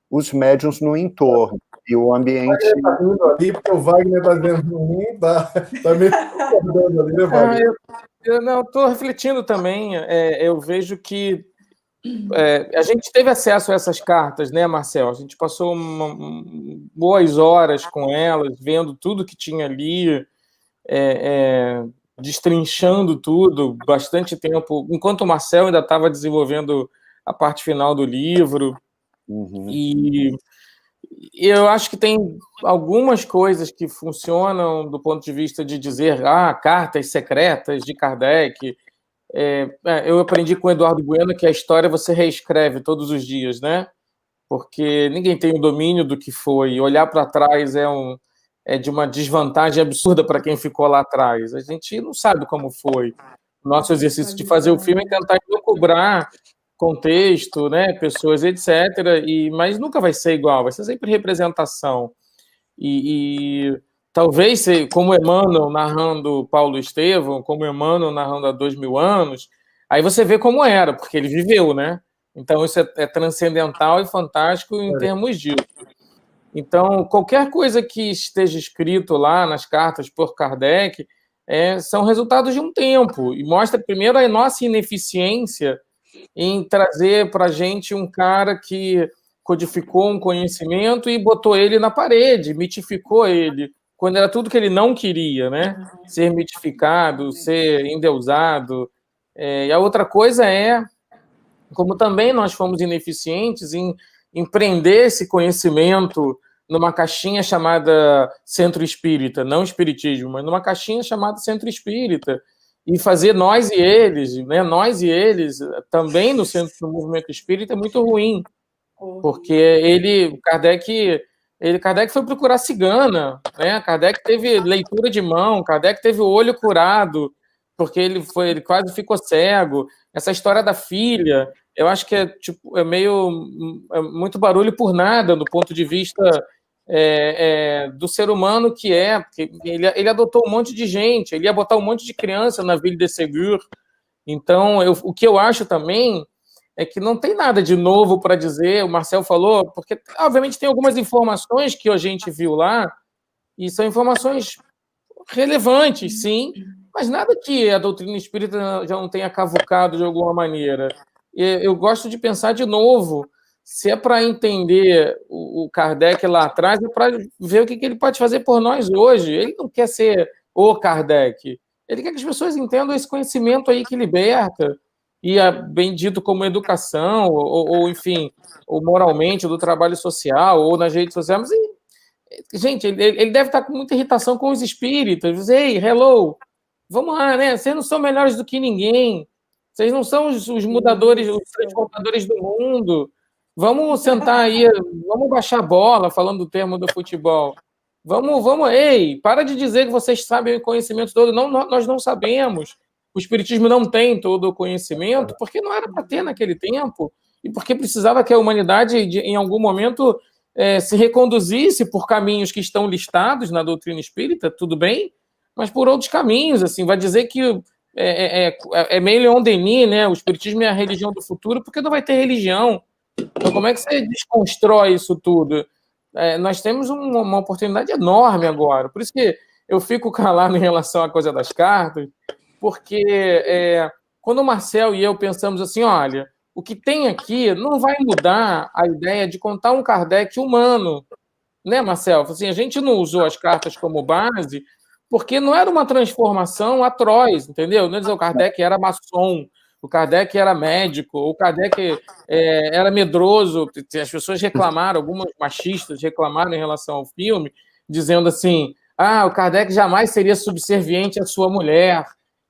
os médiuns no entorno e o ambiente. Está vindo ali, porque o Wagner está dizendo ruim, está meio concordando ali, né, Wagner? Eu não estou refletindo também. Eu vejo que a gente teve acesso a essas cartas, né, Marcel? A gente passou boas horas com elas, vendo tudo que tinha ali, destrinchando tudo, bastante tempo, enquanto o Marcel ainda estava desenvolvendo a parte final do livro. E eu acho que tem algumas coisas que funcionam do ponto de vista de dizer cartas secretas de Kardec. Eu aprendi com o Eduardo Bueno que a história você reescreve todos os dias, né? Porque ninguém tem o domínio do que foi. Olhar para trás é de uma desvantagem absurda para quem ficou lá atrás. A gente não sabe como foi. O nosso exercício de fazer o filme é tentar elucubrar contexto, né, pessoas, etc. Mas nunca vai ser igual, vai ser sempre representação. E talvez, como Emmanuel narrando Paulo Estevão, como Emmanuel narrando há 2000 anos, aí você vê como era, porque ele viveu, né? Então isso é transcendental e fantástico em termos disso. Então, qualquer coisa que esteja escrito lá nas cartas por Kardec são resultados de um tempo, e mostra primeiro a nossa ineficiência em trazer para a gente um cara que codificou um conhecimento e botou ele na parede, mitificou ele, quando era tudo que ele não queria, né? Ser mitificado, ser endeusado. E a outra coisa como também nós fomos ineficientes em prender esse conhecimento numa caixinha chamada Centro Espírita, não Espiritismo, mas numa caixinha chamada Centro Espírita, e fazer nós e eles, né? Nós e eles, também no centro do movimento espírita, é muito ruim, porque Kardec foi procurar cigana, né? Kardec teve leitura de mão, Kardec teve o olho curado, porque ele quase ficou cego. Essa história da filha, eu acho que é muito barulho por nada, do ponto de vista do ser humano que porque ele adotou um monte de gente, ele ia botar um monte de criança na Ville de Ségur. Então, o que eu acho também é que não tem nada de novo para dizer, o Marcel falou, porque, obviamente, tem algumas informações que a gente viu lá, e são informações relevantes, sim, mas nada que a doutrina espírita já não tenha cavucado de alguma maneira. eu gosto de pensar de novo. Se é para entender o Kardec lá atrás, é para ver o que ele pode fazer por nós hoje. Ele não quer ser o Kardec. Ele quer que as pessoas entendam esse conhecimento aí que liberta, e é bem dito como educação, ou enfim, ou moralmente, do trabalho social, ou nas redes sociais. Mas, gente, ele deve estar com muita irritação com os espíritas. Ei, hello, vamos lá, né? Vocês não são melhores do que ninguém. Vocês não são os mudadores, os transformadores do mundo. Vamos sentar aí, vamos baixar a bola, falando do termo do futebol. Vamos, ei, para de dizer que vocês sabem o conhecimento todo. Não, nós não sabemos. O espiritismo não tem todo o conhecimento, porque não era para ter naquele tempo, e porque precisava que a humanidade, em algum momento, se reconduzisse por caminhos que estão listados na doutrina espírita, tudo bem, mas por outros caminhos, assim, vai dizer que é meio Leon Denis, né? O espiritismo é a religião do futuro, porque não vai ter religião. Então, como é que você desconstrói isso tudo? Nós temos uma oportunidade enorme agora. Por isso que eu fico calado em relação à coisa das cartas, porque quando o Marcel e eu pensamos assim, olha, o que tem aqui não vai mudar a ideia de contar um Kardec humano, né, Marcel? Assim, a gente não usou as cartas como base porque não era uma transformação atroz, entendeu? Não é dizer o Kardec era maçom, o Kardec era médico, o Kardec era medroso. As pessoas reclamaram, algumas machistas reclamaram em relação ao filme, dizendo assim, o Kardec jamais seria subserviente à sua mulher.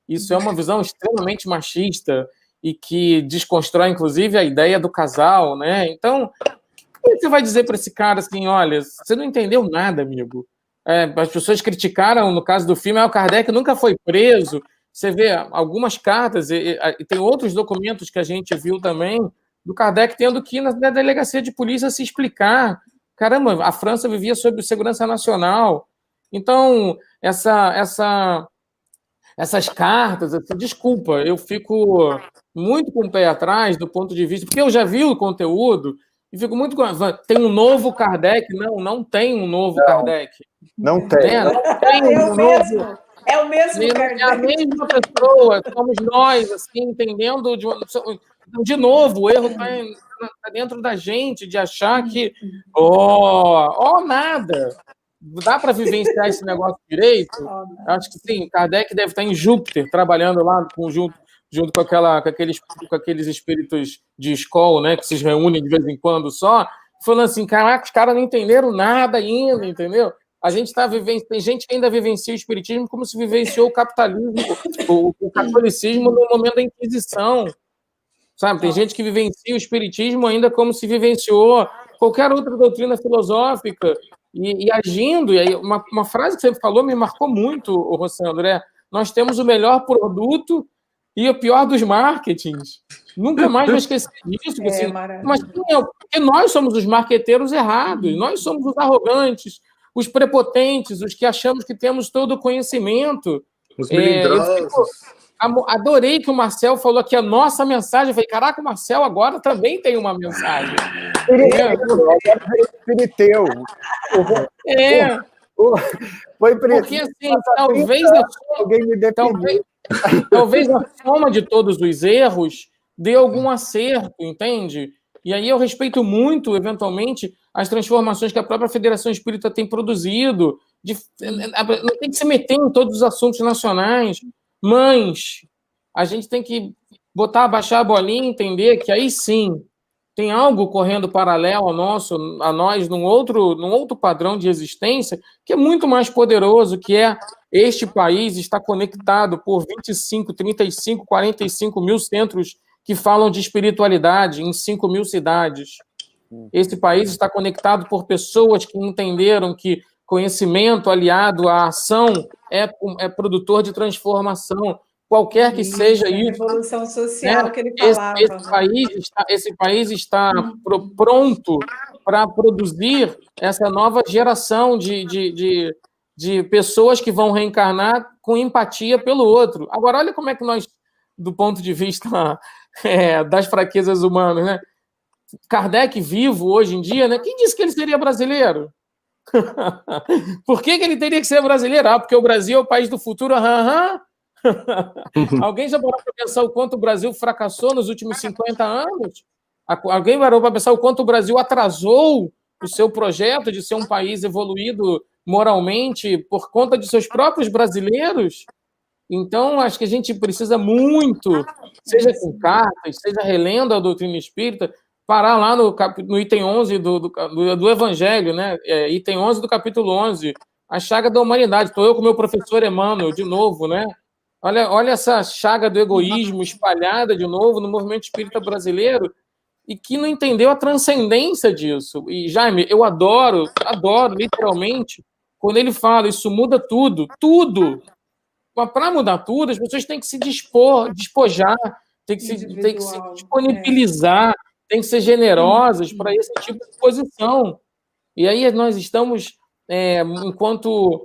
Isso é uma visão extremamente machista e que desconstrói, inclusive, a ideia do casal, né? Então, como você vai dizer para esse cara assim, olha, você não entendeu nada, amigo? As pessoas criticaram, no caso do filme, o Kardec nunca foi preso. Você vê algumas cartas, e tem outros documentos que a gente viu também, do Kardec tendo que ir na delegacia de polícia se explicar. Caramba, a França vivia sob segurança nacional. Então, essas cartas, assim, desculpa, eu fico muito com o pé atrás do ponto de vista, porque eu já vi o conteúdo e fico muito... Tem um novo Kardec? Não tem um novo Kardec. Não tem. Não tem um novo... É o mesmo Kardec. É a mesma pessoa, somos nós, assim, entendendo... De novo, o erro está dentro da gente, de achar que... nada. Dá para vivenciar esse negócio direito? Acho que sim. Kardec deve estar em Júpiter, trabalhando lá junto com aqueles espíritos de escola, né, que se reúnem de vez em quando só, falando assim, caraca, os caras não entenderam nada ainda, entendeu? A gente está vivendo, tem gente que ainda vivencia o espiritismo como se vivenciou o capitalismo, o catolicismo no momento da Inquisição, sabe? Tem gente que vivencia o espiritismo ainda como se vivenciou qualquer outra doutrina filosófica e agindo. E aí uma frase que você falou me marcou muito, Rossandro, nós temos o melhor produto e o pior dos marketings. Nunca mais vou esquecer disso. Assim, mas porque nós somos os marqueteiros errados, nós somos os arrogantes, os prepotentes, os que achamos que temos todo o conhecimento. Os melindrosos. Adorei que o Marcel falou que a nossa mensagem. Eu falei, caraca, o Marcel agora também tem uma mensagem. Espiriteu. Foi porque assim, talvez a soma de todos os erros dê algum acerto, entende? E aí eu respeito muito, eventualmente, as transformações que a própria Federação Espírita tem produzido. Não tem que se meter em todos os assuntos nacionais, mas a gente tem que baixar a bolinha e entender que aí sim tem algo correndo paralelo a nós num outro padrão de existência que é muito mais poderoso, que este país está conectado por 25, 35, 45 mil centros que falam de espiritualidade em 5 mil cidades. Esse país está conectado por pessoas que entenderam que conhecimento aliado à ação é produtor de transformação, qualquer que seja isso. Revolução social, que ele falava. Esse país está pronto para produzir essa nova geração de pessoas que vão reencarnar com empatia pelo outro. Agora, olha como é que nós, do ponto de vista das fraquezas humanas, né? Kardec vivo hoje em dia, né? Quem disse que ele seria brasileiro? Por que ele teria que ser brasileiro? Porque o Brasil é o país do futuro. Alguém já parou para pensar o quanto o Brasil fracassou nos últimos 50 anos? Alguém parou para pensar o quanto o Brasil atrasou o seu projeto de ser um país evoluído moralmente por conta de seus próprios brasileiros? Então, acho que a gente precisa muito, seja com cartas, seja relendo a doutrina espírita, parar lá no item 11 do Evangelho, né? Item 11 do capítulo 11, a chaga da humanidade. Estou eu com o meu professor Emmanuel, de novo, né? Olha essa chaga do egoísmo espalhada de novo no movimento espírita brasileiro e que não entendeu a transcendência disso. E, Jaime, eu adoro, literalmente, quando ele fala, isso muda tudo, tudo. Mas para mudar tudo, as pessoas têm que se despojar, têm que se disponibilizar, têm que ser generosas para esse tipo de posição. E aí nós estamos, enquanto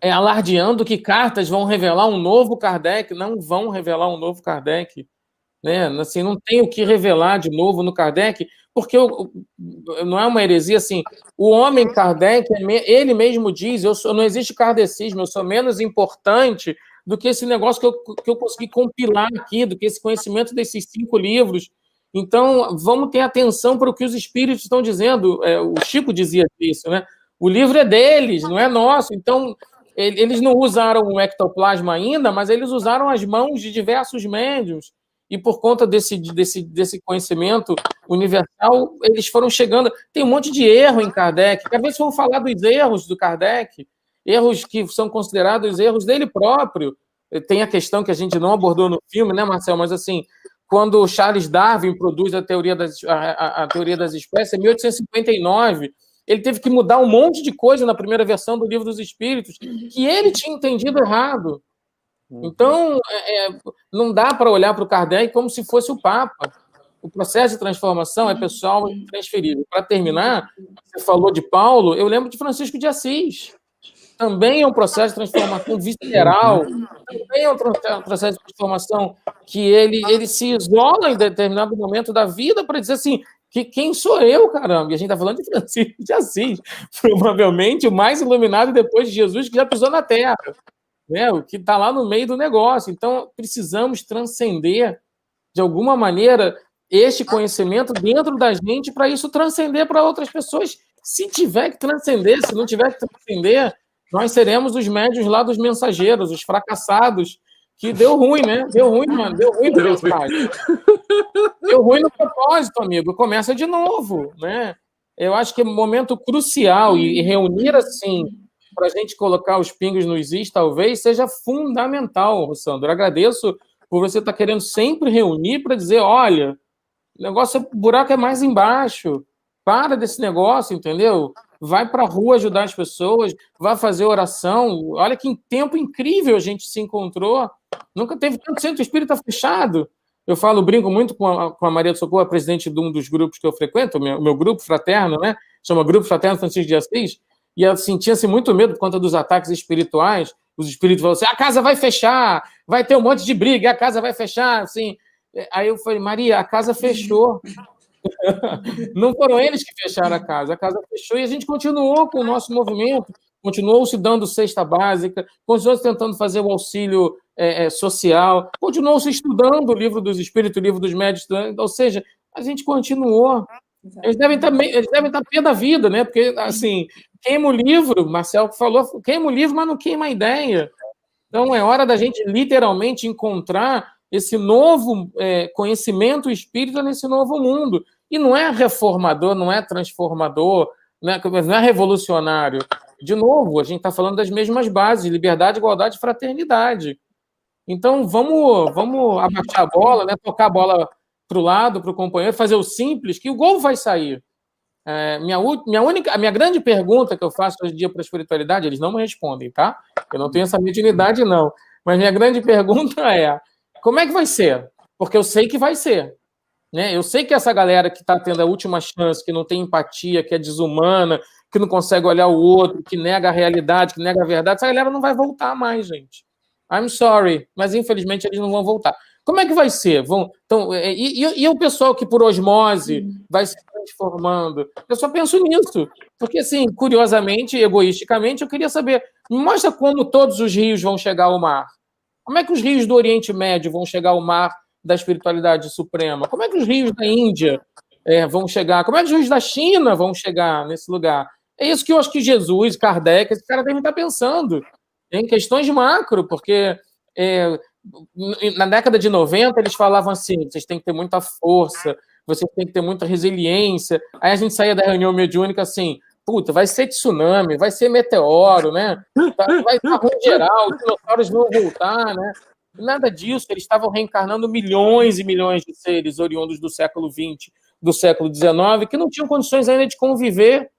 alardeando que cartas vão revelar um novo Kardec, não vão revelar um novo Kardec. Né? Assim, não tem o que revelar de novo no Kardec, porque não é uma heresia assim. O homem Kardec, ele mesmo diz, não existe kardecismo, eu sou menos importante do que esse negócio que eu consegui compilar aqui, do que esse conhecimento desses 5 livros. Então, vamos ter atenção para o que os espíritos estão dizendo. O Chico dizia isso, né? O livro é deles, não é nosso. Então, eles não usaram o ectoplasma ainda, mas eles usaram as mãos de diversos médiuns. E por conta desse conhecimento universal, eles foram chegando. Tem um monte de erro em Kardec. Às vezes vamos falar dos erros do Kardec, erros que são considerados erros dele próprio. Tem a questão que a gente não abordou no filme, né, Marcel? Mas, assim, quando Charles Darwin produz a teoria das espécies, em 1859, ele teve que mudar um monte de coisa na primeira versão do Livro dos Espíritos, que ele tinha entendido errado. Então, não dá para olhar para o Kardec como se fosse o Papa. O processo de transformação é pessoal e transferível. Para terminar, você falou de Paulo, eu lembro de Francisco de Assis. Também é um processo de transformação visceral, também é um processo de transformação que ele se isola em determinado momento da vida para dizer assim, que quem sou eu, caramba? E a gente está falando de Francisco de Assis, provavelmente o mais iluminado depois de Jesus que já pisou na Terra. Né, o que está lá no meio do negócio. Então, precisamos transcender, de alguma maneira, este conhecimento dentro da gente para isso transcender para outras pessoas. Se tiver que transcender, se não tiver que transcender, nós seremos os médios lá dos mensageiros, os fracassados, que deu ruim, né? Deu ruim, mano. Deu ruim no mensagem. Deu ruim no propósito, amigo. Começa de novo, né? Eu acho que é um momento crucial e reunir, assim, para a gente colocar os pingos nos is, talvez, seja fundamental, Rossandro. Eu agradeço por você estar querendo sempre reunir para dizer, olha, o negócio, o buraco é mais embaixo, para desse negócio, entendeu? Vai para a rua ajudar as pessoas, vai fazer oração. Olha que tempo incrível a gente se encontrou. Nunca teve tanto centro espírita fechado. Eu brinco muito com a Maria do Socorro, a presidente de um dos grupos que eu frequento, o meu grupo fraterno, né? Chama Grupo Fraterno Francisco de Assis. E ela sentia-se muito medo por conta dos ataques espirituais. Os espíritos falaram assim, a casa vai fechar, vai ter um monte de briga, a casa vai fechar. Assim. Aí eu falei, Maria, a casa fechou. Não foram eles que fecharam a casa fechou e a gente continuou com o nosso movimento, continuou se dando cesta básica, continuou se tentando fazer o auxílio social, continuou se estudando o Livro dos Espíritos, o Livro dos Médiuns, ou seja, a gente continuou. Eles devem estar pé da vida, né? Porque, assim, queima o livro, Marcel falou, queima o livro, mas não queima a ideia. Então, é hora da gente, literalmente, encontrar esse novo conhecimento espírita nesse novo mundo. E não é reformador, não é transformador, não é revolucionário. De novo, a gente está falando das mesmas bases, liberdade, igualdade e fraternidade. Então, vamos abaixar a bola, né? Tocar a bola para o lado, para o companheiro, fazer o simples, que o gol vai sair. A minha grande pergunta que eu faço hoje em dia para a espiritualidade, eles não me respondem, tá? Eu não tenho essa mediunidade, não. Mas minha grande pergunta é, como é que vai ser? Porque eu sei que vai ser. Né? Eu sei que essa galera que está tendo a última chance, que não tem empatia, que é desumana, que não consegue olhar o outro, que nega a realidade, que nega a verdade, essa galera não vai voltar mais, gente. I'm sorry, mas infelizmente eles não vão voltar. Como é que vai ser? E o pessoal que por osmose vai se transformando? Eu só penso nisso. Porque, assim, curiosamente, egoisticamente, eu queria saber, me mostra como todos os rios vão chegar ao mar. Como é que os rios do Oriente Médio vão chegar ao mar da espiritualidade suprema? Como é que os rios da Índia vão chegar? Como é que os rios da China vão chegar nesse lugar? É isso que eu acho que Jesus, Kardec, esse cara devem estar pensando em questões macro, porque na década de 90 eles falavam assim, vocês têm que ter muita força, vocês têm que ter muita resiliência. Aí a gente saía da reunião mediúnica assim, puta, vai ser tsunami, vai ser meteoro, né? Vai estar ruim geral, os dinossauros vão voltar, né? Nada disso, eles estavam reencarnando milhões e milhões de seres oriundos do século XX, do século XIX, que não tinham condições ainda de conviver,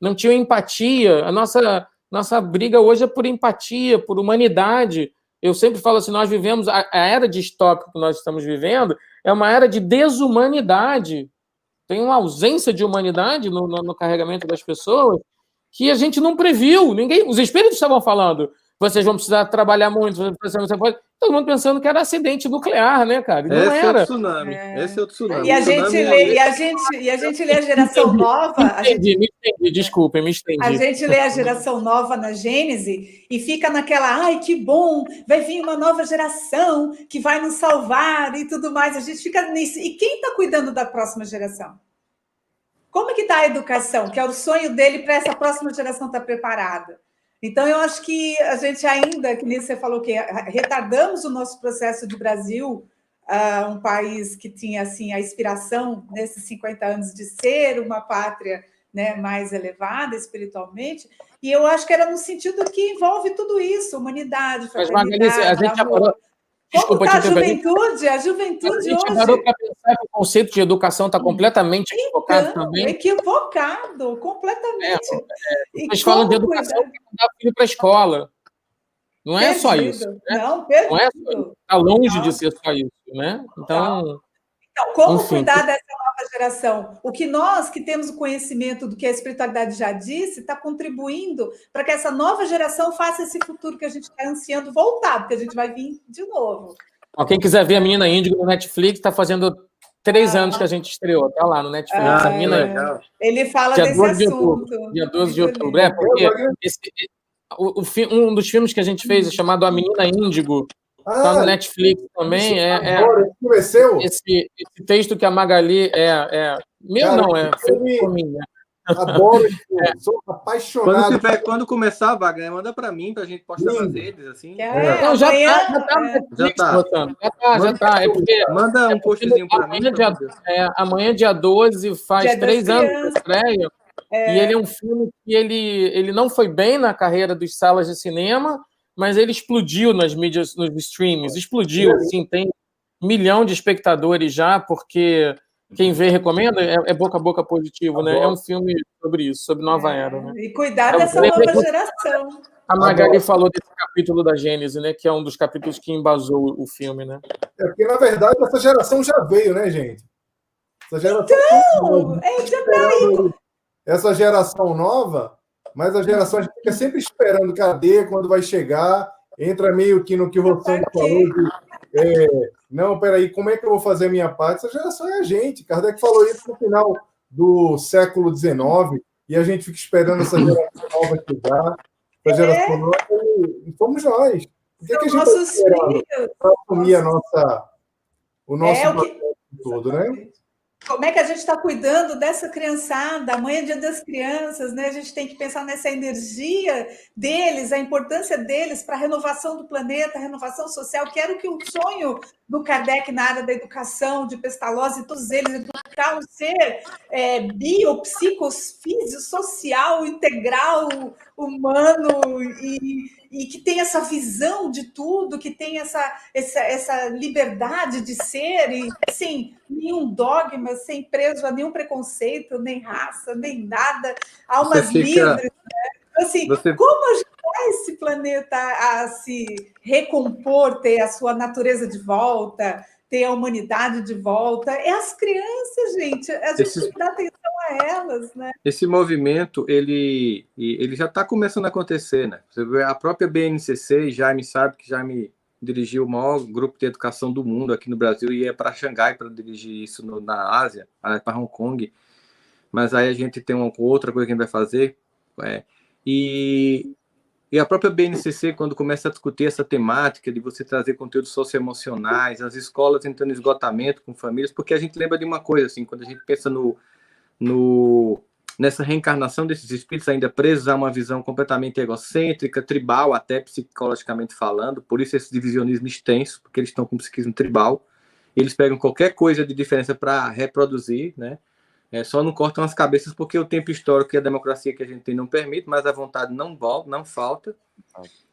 não tinham empatia. A nossa briga hoje é por empatia, por humanidade. Eu sempre falo assim, nós vivemos, a era distópica que nós estamos vivendo é uma era de desumanidade. Tem uma ausência de humanidade no carregamento das pessoas que a gente não previu. Os espíritos estavam falando, vocês vão precisar trabalhar muito, todo mundo pensando que era acidente nuclear, né, cara? E não Esse era. É o tsunami. Esse é o tsunami. E a gente lê a geração nova. Me entendi, desculpa, me estendi. A gente lê a geração nova na Gênese e fica naquela, ai, que bom, vai vir uma nova geração que vai nos salvar e tudo mais. A gente fica nisso. E quem está cuidando da próxima geração? Como é que está a educação? Que é o sonho dele para essa próxima geração estar preparada. Então, eu acho que a gente ainda, que nem você falou, que retardamos o nosso processo de Brasil, um país que tinha assim, a inspiração nesses 50 anos de ser uma pátria, né, mais elevada espiritualmente, e eu acho que era no sentido que envolve tudo isso, humanidade, fraternidade, mas, Magali, a gente amor. Como está a juventude? A juventude a gente hoje... parou para pensar que o conceito de educação está completamente equivocado também. Equivocado, completamente. Vocês falam de educação para mandar filho para a escola. Não é só isso. Né? Não, perdido. Não é só isso. Está longe de ser só isso, né? Então, como enfim, cuidar dessa nova geração? O que nós, que temos o conhecimento do que a espiritualidade já disse, está contribuindo para que essa nova geração faça esse futuro que a gente está ansiando voltar, porque a gente vai vir de novo. Quem quiser ver a Menina Índigo no Netflix, está fazendo 3 anos que a gente estreou. Está lá no Netflix. Ele fala desse assunto. Dia 12 de outubro. Porque um dos filmes que a gente fez é chamado A Menina Índigo. Está no Netflix também. Esse texto que a Magali feito por mim, né? Adoro, sou apaixonado. Quando começar, Wagner, manda para mim, para a gente postar nas redes, assim. Não, já tá. É porque, manda um postzinho para mim. Amanhã, dia 12, faz 3 anos da estreia. E ele é um filme que ele não foi bem na carreira dos salas de cinema, mas ele explodiu nas mídias, nos streamings. Explodiu, assim, tem 1 milhão de espectadores já, porque... Quem vê recomenda, é boca a boca positivo, né? É um filme sobre isso, sobre nova era, né? E cuidar dessa nova geração. A Magali falou desse capítulo da Gênese, né? Que é um dos capítulos que embasou o filme, né? Porque, na verdade, essa geração já veio, né, gente? Essa geração essa geração nova, mas a geração a gente fica sempre esperando, cadê, quando vai chegar, entra meio que no que você falou de... não, peraí, como é que eu vou fazer a minha parte? Essa geração é a gente. Kardec falou isso no final do século XIX, e a gente fica esperando essa geração nova chegar. Essa geração nova, e fomos nós. O que a gente está esperando para assumir o nosso todo, né? Como é que a gente está cuidando dessa criançada? Amanhã é Dia das Crianças, né? A gente tem que pensar nessa energia deles, a importância deles para a renovação do planeta, a renovação social, que era o que o sonho do Kardec na área da educação, de Pestalozzi, todos eles, educar um ser biopsicofísico, social, integral, humano, e que tem essa visão de tudo, que tem essa liberdade de ser, e sem nenhum dogma, sem preso a nenhum preconceito, nem raça, nem nada, almas livres. Né? Assim, como ajudar esse planeta a se recompor, ter a sua natureza de volta, ter a humanidade de volta? É as crianças, gente. A gente tem que dar atenção a elas, né? Esse movimento, ele já está começando a acontecer, né? Você vê a própria BNCC, Jaime sabe que Jaime dirigiu o maior grupo de educação do mundo aqui no Brasil e ia para Xangai para dirigir isso na Ásia, para Hong Kong. Mas aí a gente tem uma outra coisa que a gente vai fazer, e E a própria BNCC, quando começa a discutir essa temática de você trazer conteúdos socioemocionais, as escolas entrando em esgotamento com famílias, porque a gente lembra de uma coisa, assim, quando a gente pensa nessa reencarnação desses espíritos ainda presos a uma visão completamente egocêntrica, tribal, até psicologicamente falando, por isso esse divisionismo extenso, porque eles estão com psiquismo tribal, eles pegam qualquer coisa de diferença para reproduzir, né? Só não cortam as cabeças porque o tempo histórico e a democracia que a gente tem não permite, mas a vontade não falta.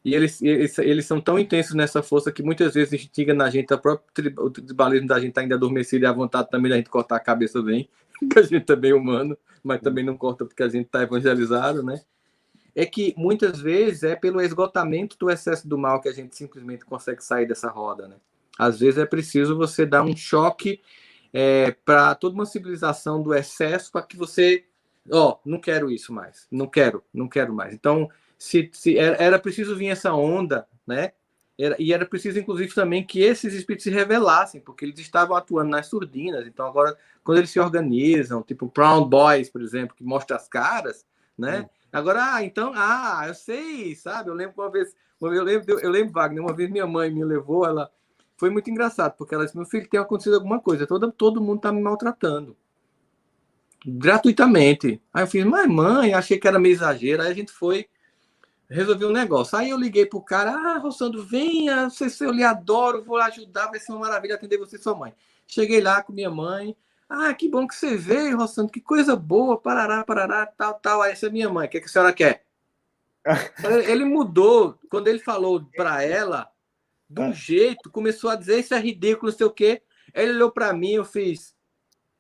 E eles são tão intensos nessa força que muitas vezes instiga na gente, o tribalismo da gente está ainda adormecido e a vontade também da gente cortar a cabeça vem, que a gente é bem humano, mas também não corta porque a gente está evangelizado, né? É que muitas vezes é pelo esgotamento do excesso do mal que a gente simplesmente consegue sair dessa roda, né? Às vezes é preciso você dar um choque para toda uma civilização do excesso, para que você, não quero isso mais, não quero mais. Então, era preciso vir essa onda, né? E era preciso, inclusive, também que esses espíritos se revelassem, porque eles estavam atuando nas surdinas. Então, agora, quando eles se organizam, tipo Proud Boys, por exemplo, que mostra as caras, né? Agora, eu sei, sabe? Eu lembro uma vez, eu lembro, Wagner, uma vez minha mãe me levou, ela foi muito engraçado, porque ela disse, meu filho, tem acontecido alguma coisa, todo mundo está me maltratando. Gratuitamente. Aí eu fiz, mas mãe, achei que era meio exagero. Aí a gente foi, resolveu um negócio. Aí eu liguei pro cara, Rossandro, venha, eu lhe adoro, vou ajudar, vai ser uma maravilha atender você e sua mãe. Cheguei lá com minha mãe, que bom que você veio, Rossandro, que coisa boa, parará, tal. Aí essa é minha mãe, o que a senhora quer? Ele mudou, quando ele falou para ela, de um jeito, começou a dizer, isso é ridículo, não sei o quê. Ele olhou para mim, eu fiz,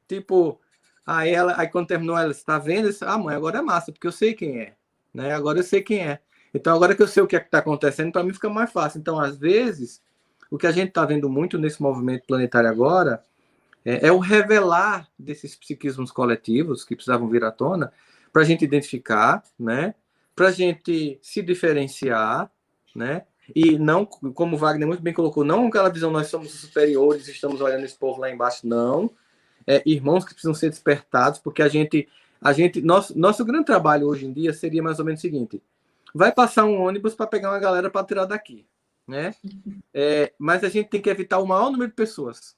tipo, aí quando terminou, ela está vendo? Eu disse, mãe, agora é massa, porque eu sei quem é, né? Agora eu sei quem é. Então, agora que eu sei o que é que está acontecendo, para mim fica mais fácil. Então, às vezes, o que a gente está vendo muito nesse movimento planetário agora é o revelar desses psiquismos coletivos que precisavam vir à tona para a gente identificar, né? Para a gente se diferenciar, né? E não, como o Wagner muito bem colocou, não aquela visão, nós somos superiores, estamos olhando esse povo lá embaixo, não. Irmãos que precisam ser despertados, porque nosso grande trabalho hoje em dia seria mais ou menos o seguinte, vai passar um ônibus para pegar uma galera para tirar daqui, né? Mas a gente tem que evitar o maior número de pessoas,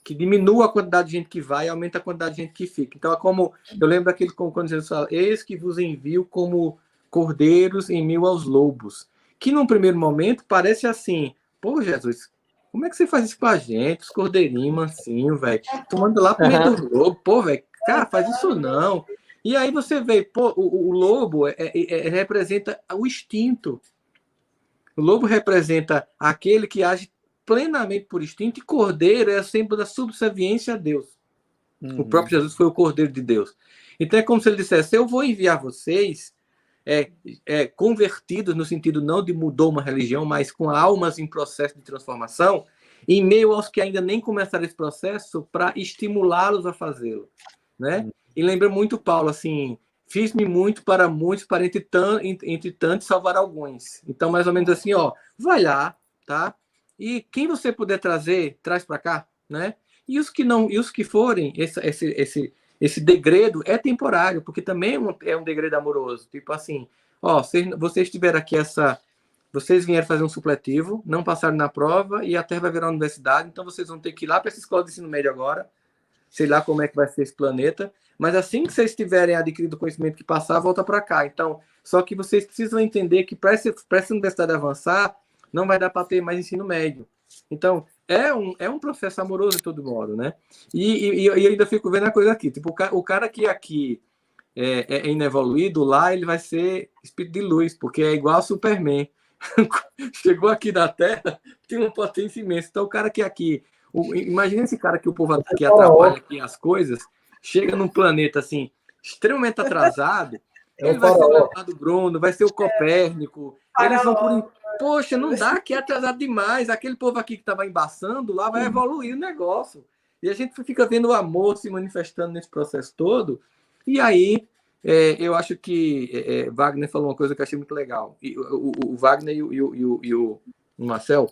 que diminua a quantidade de gente que vai e aumenta a quantidade de gente que fica. Então, como eu lembro daquele quando Jesus fala, eis que vos envio como cordeiros em meio aos lobos, que num primeiro momento parece assim, pô, Jesus, como é que você faz isso com a gente, os cordeirinhos mansinhos, velho, tu manda lá pro meio do lobo, pô, velho, cara, faz isso não. E aí você vê, pô, o lobo representa o instinto. O lobo representa aquele que age plenamente por instinto, e cordeiro é sempre da subserviência a Deus. O próprio Jesus foi o cordeiro de Deus. Então é como se ele dissesse, eu vou enviar vocês convertidos, no sentido não de mudou uma religião, mas com almas em processo de transformação, em meio aos que ainda nem começaram esse processo, para estimulá-los a fazê-lo, né? E lembra muito Paulo, assim, fiz-me muito para muitos, para entre tantos salvar alguns. Então, mais ou menos assim, vai lá, tá? E quem você puder trazer, traz para cá, né? E os que não, e os que forem, esse degredo é temporário, porque também é um degredo amoroso. Tipo assim, vocês tiveram aqui vocês vieram fazer um supletivo, não passaram na prova e a Terra vai virar uma universidade, então vocês vão ter que ir lá para essa escola de ensino médio agora, sei lá como é que vai ser esse planeta, mas assim que vocês tiverem adquirido o conhecimento que passar, volta para cá. Então, só que vocês precisam entender que para essa universidade avançar, não vai dar para ter mais ensino médio. Então, é um processo amoroso de todo modo, né? E eu ainda fico vendo a coisa aqui. Tipo, o cara que aqui é inevoluído, lá ele vai ser espírito de luz, porque é igual ao Superman. Chegou aqui na Terra, tem uma potência imensa. Então, o cara que aqui... imagina esse cara que o povo que atrapalha aqui as coisas, chega num planeta, assim, extremamente atrasado, ele vai ser o Leonardo Bruno, vai ser o Copérnico, eles vão por... Poxa, não dá, que é atrasado demais. Aquele povo aqui que estava embaçando lá vai evoluir o negócio. E a gente fica vendo o amor se manifestando nesse processo todo. E aí, eu acho que Wagner falou uma coisa que eu achei muito legal. E, o Wagner e o Marcel,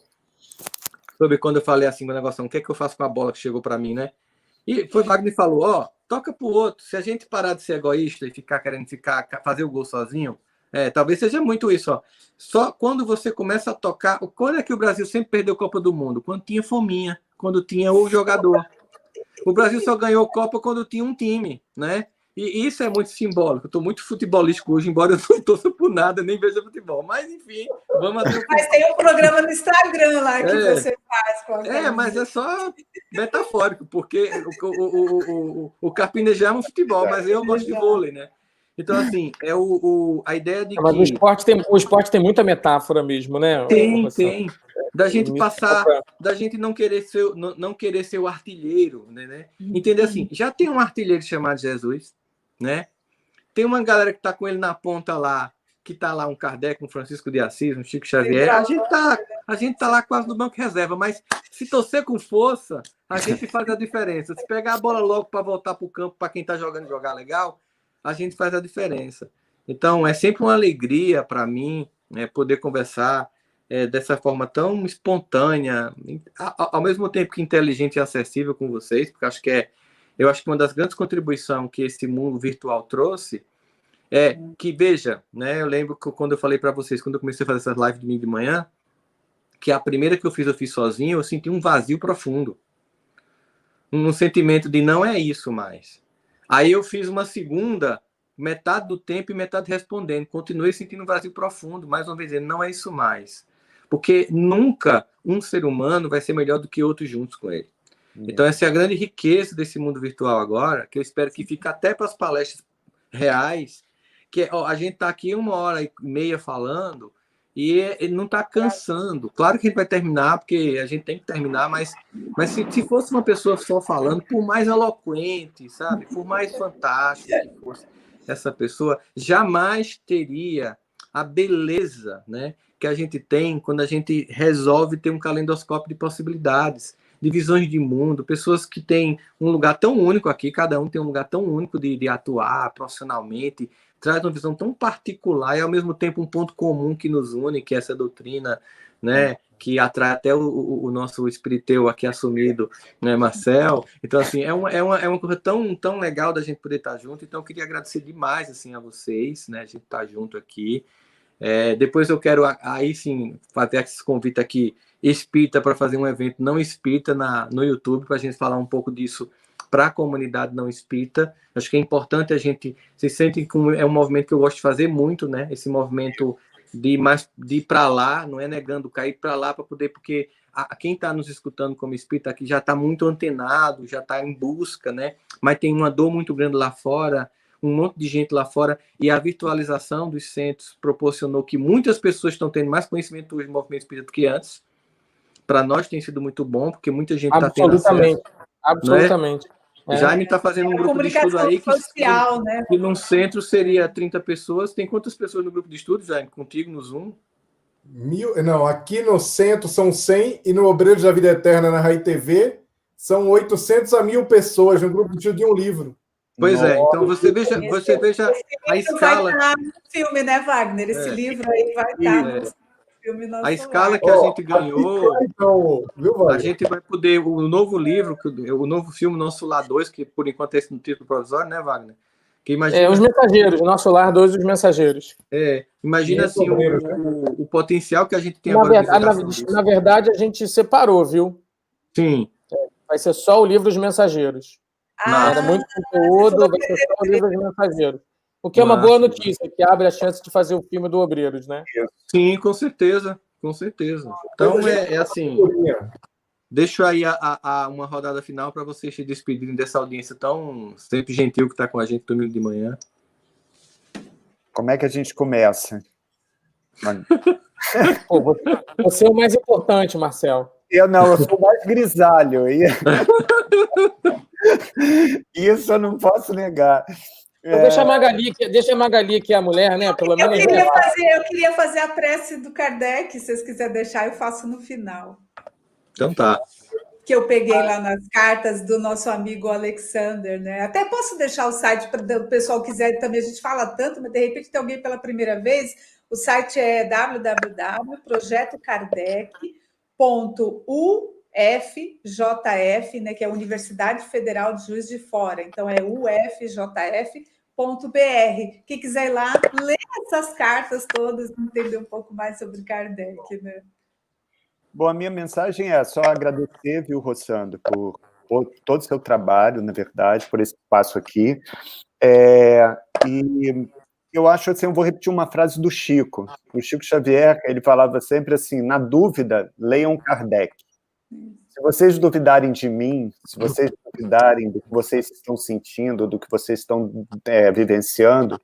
sobre quando eu falei assim, o negócio, o que é que eu faço com a bola que chegou para mim, né? E foi Wagner falou, toca pro outro. Se a gente parar de ser egoísta e ficar querendo fazer o gol sozinho, Talvez seja muito isso, ó. Só quando você começa a tocar... Quando é que o Brasil sempre perdeu a Copa do Mundo? Quando tinha fominha, quando tinha o jogador. O Brasil só ganhou Copa quando tinha um time, né? E isso é muito simbólico. Eu estou muito futebolístico hoje, embora eu não torça por nada, nem veja futebol. Mas, enfim, vamos até o Mas tem um programa no Instagram lá que você faz com a mas é só metafórico, porque o carpinejar é um futebol, mas eu gosto de vôlei, né? Então, assim, a ideia de mas que... o esporte tem muita metáfora mesmo, né? Tem. Da gente passar, da gente não querer ser o artilheiro, né? Entender assim, já tem um artilheiro chamado Jesus, né? Tem uma galera que está com ele na ponta lá, que está lá um Kardec, um Francisco de Assis, um Chico Xavier. A gente tá lá quase no banco reserva, mas se torcer com força, a gente faz a diferença. Se pegar a bola logo para voltar para o campo, para quem está jogando jogar legal, a gente faz a diferença. Então, é sempre uma alegria para mim, né, poder conversar dessa forma tão espontânea, ao mesmo tempo que inteligente e acessível com vocês, porque eu acho que uma das grandes contribuições que esse mundo virtual trouxe é que, veja, né, eu lembro que quando eu falei para vocês, quando eu comecei a fazer essas lives de domingo de manhã, que a primeira que eu fiz sozinho, eu senti um vazio profundo. Um sentimento de não é isso mais. Aí eu fiz uma segunda, metade do tempo e metade respondendo. Continuei sentindo um vazio profundo, mais uma vez dizendo, não é isso mais. Porque nunca um ser humano vai ser melhor do que outro juntos com ele. Então essa é a grande riqueza desse mundo virtual agora, que eu espero que fique até para as palestras reais, que a gente está aqui 1h30 falando e ele não está cansando. Claro que a gente vai terminar, porque a gente tem que terminar, mas se fosse uma pessoa só falando, por mais eloquente, sabe? Por mais fantástico que fosse essa pessoa, jamais teria a beleza, né, que a gente tem quando a gente resolve ter um calendoscópio de possibilidades, de visões de mundo, pessoas que têm um lugar tão único aqui, cada um tem um lugar tão único de atuar profissionalmente, traz uma visão tão particular e, ao mesmo tempo, um ponto comum que nos une, que é essa doutrina, né, que atrai até o nosso espiriteu aqui assumido, né, Marcel. Então, assim, é uma coisa tão legal da gente poder estar junto. Então, eu queria agradecer demais, assim, a vocês, né, a gente estar junto aqui. Depois eu quero, aí sim, fazer esse convite aqui espírita para fazer um evento não espírita no YouTube, para a gente falar um pouco disso para a comunidade não espírita. Acho que é importante a gente se sente que é um movimento que eu gosto de fazer muito, né? Esse movimento de ir para lá, não é negando, cair para lá para poder, porque quem está nos escutando como espírita aqui já está muito antenado, já está em busca, né? Mas tem uma dor muito grande lá fora, um monte de gente lá fora, e a virtualização dos centros proporcionou que muitas pessoas estão tendo mais conhecimento do movimento espírita do que antes. Para nós tem sido muito bom, porque muita gente está tendo acesso. Absolutamente. Né? Jaime está fazendo um grupo de estudo aí social, né? Que num centro seria 30 pessoas. Tem quantas pessoas no grupo de estudo, Jaime, contigo, no Zoom? Não, aqui no centro são 100 e no Obreiros da Vida Eterna, na Rai TV, são 800 a 1.000 pessoas no grupo de um livro. Pois é, então você veja a escala. Vai estar no filme, né, Wagner? Esse livro aí vai estar no filme nosso. A escala que a gente ganhou, então, viu, a gente vai poder, o novo livro, o novo filme, Nosso Lar 2, que por enquanto é esse no título provisório, né, Wagner? Que imagina... Os Mensageiros, Nosso Lar 2 e os Mensageiros. Imagina assim, o potencial que a gente tem Na verdade, a gente separou, viu? Sim. Vai ser só o livro dos Mensageiros. Era muito conteúdo, vai ser só o livro dos Mensageiros. O que é uma boa notícia, que abre a chance de fazer o filme do Obreiros, né? Sim, com certeza, com certeza. Então, assim, deixo aí uma rodada final para vocês se despedirem dessa audiência tão sempre gentil que está com a gente domingo de manhã. Como é que a gente começa? Pô, você é o mais importante, Marcel. Eu sou mais grisalho. Isso eu não posso negar. Então deixa a Magali, que é a mulher, né? Pelo menos. Eu queria fazer a prece do Kardec, se vocês quiserem deixar, eu faço no final. Então tá. Que eu peguei lá nas cartas do nosso amigo Alexander, né? Até posso deixar o site para o pessoal quiser também. A gente fala tanto, mas de repente tem alguém pela primeira vez. O site é www.projetokardec.ufjf, né, que é a Universidade Federal de Juiz de Fora. Então, é ufjf.br. Quem quiser ir lá, ler essas cartas todas, entender um pouco mais sobre Kardec, né? Bom, a minha mensagem é só agradecer, viu, Rossandro, por todo o seu trabalho, na verdade, por esse espaço aqui. E eu acho assim, eu vou repetir uma frase do Chico. O Chico Xavier, ele falava sempre assim, na dúvida, leiam Kardec. Se vocês duvidarem de mim, se vocês duvidarem do que vocês estão sentindo, do que vocês estão vivenciando,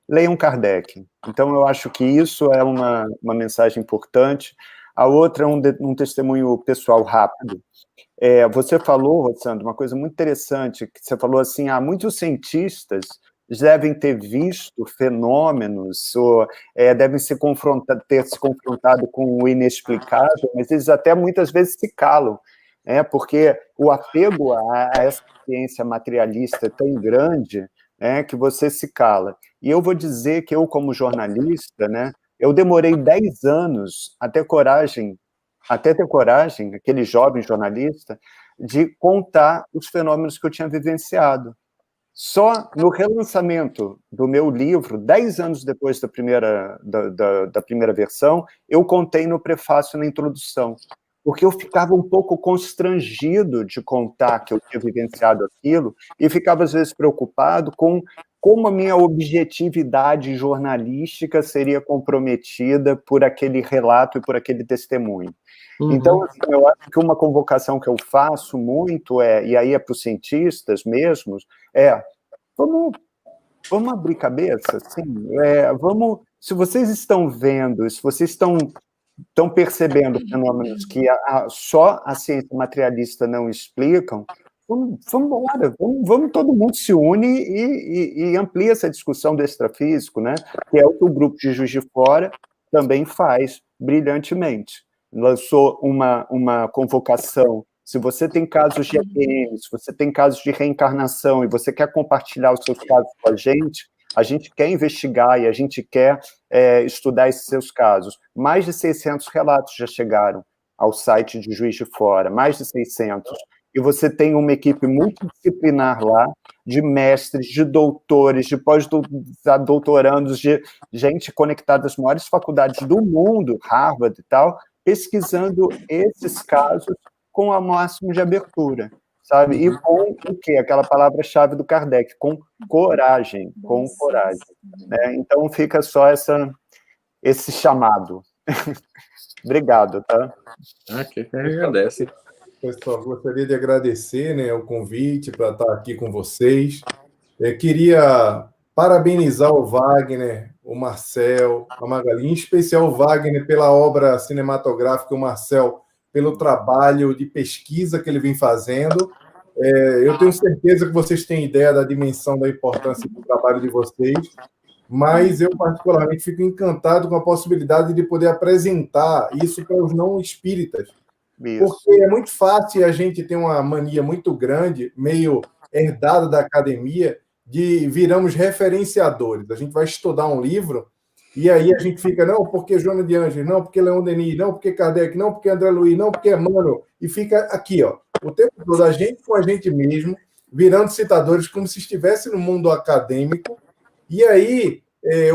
leiam Kardec. Então, eu acho que isso é uma mensagem importante. A outra é um testemunho pessoal rápido. Você falou, Rossandro, uma coisa muito interessante, que você falou assim, muitos cientistas devem ter visto fenômenos, ou devem ter se confrontado com o inexplicável, mas eles até muitas vezes se calam, porque o apego a essa ciência materialista é tão grande, que você se cala. E eu vou dizer que eu, como jornalista, eu demorei 10 anos até ter coragem, aquele jovem jornalista, de contar os fenômenos que eu tinha vivenciado. Só no relançamento do meu livro, 10 anos depois da primeira versão, eu contei no prefácio, na introdução, porque eu ficava um pouco constrangido de contar que eu tinha vivenciado aquilo, e ficava, às vezes, preocupado com como a minha objetividade jornalística seria comprometida por aquele relato e por aquele testemunho. Uhum. Então, assim, eu acho que uma convocação que eu faço muito e aí é para os cientistas mesmos, vamos abrir cabeça, assim, se vocês estão vendo, se vocês estão percebendo fenômenos que só a ciência materialista não explicam, vamos embora, vamos todo mundo se une e amplia essa discussão do extrafísico, que é o que o grupo de Juiz de Fora também faz brilhantemente. Lançou uma convocação. Se você tem casos de EPM, se você tem casos de reencarnação e você quer compartilhar os seus casos com a gente quer investigar e a gente quer estudar esses seus casos. Mais de 600 relatos já chegaram ao site de Juiz de Fora, mais de 600. E você tem uma equipe multidisciplinar lá, de mestres, de doutores, de pós-doutorandos, de gente conectada às maiores faculdades do mundo, Harvard e tal, pesquisando esses casos com o máximo de abertura, sabe? E com o quê? Aquela palavra-chave do Kardec, com coragem, Então fica só esse chamado. Obrigado, tá? Que agradece. Pessoal, gostaria de agradecer o convite para estar aqui com vocês. Queria parabenizar o Wagner, o Marcel, a Magali, em especial o Wagner pela obra cinematográfica, o Marcel pelo trabalho de pesquisa que ele vem fazendo. Eu tenho certeza que vocês têm ideia da dimensão da importância do trabalho de vocês, mas eu particularmente fico encantado com a possibilidade de poder apresentar isso para os não espíritas. Isso. Porque é muito fácil a gente ter uma mania muito grande, meio herdada da academia, de viramos referenciadores. A gente vai estudar um livro e aí a gente fica, não, porque Joana de Ângeles, não, porque Leon Denis, não, porque Kardec, não, porque André Luiz, não, porque Emmanuel, e fica aqui, o tempo todo, a gente com a gente mesmo, virando citadores como se estivesse no mundo acadêmico, e aí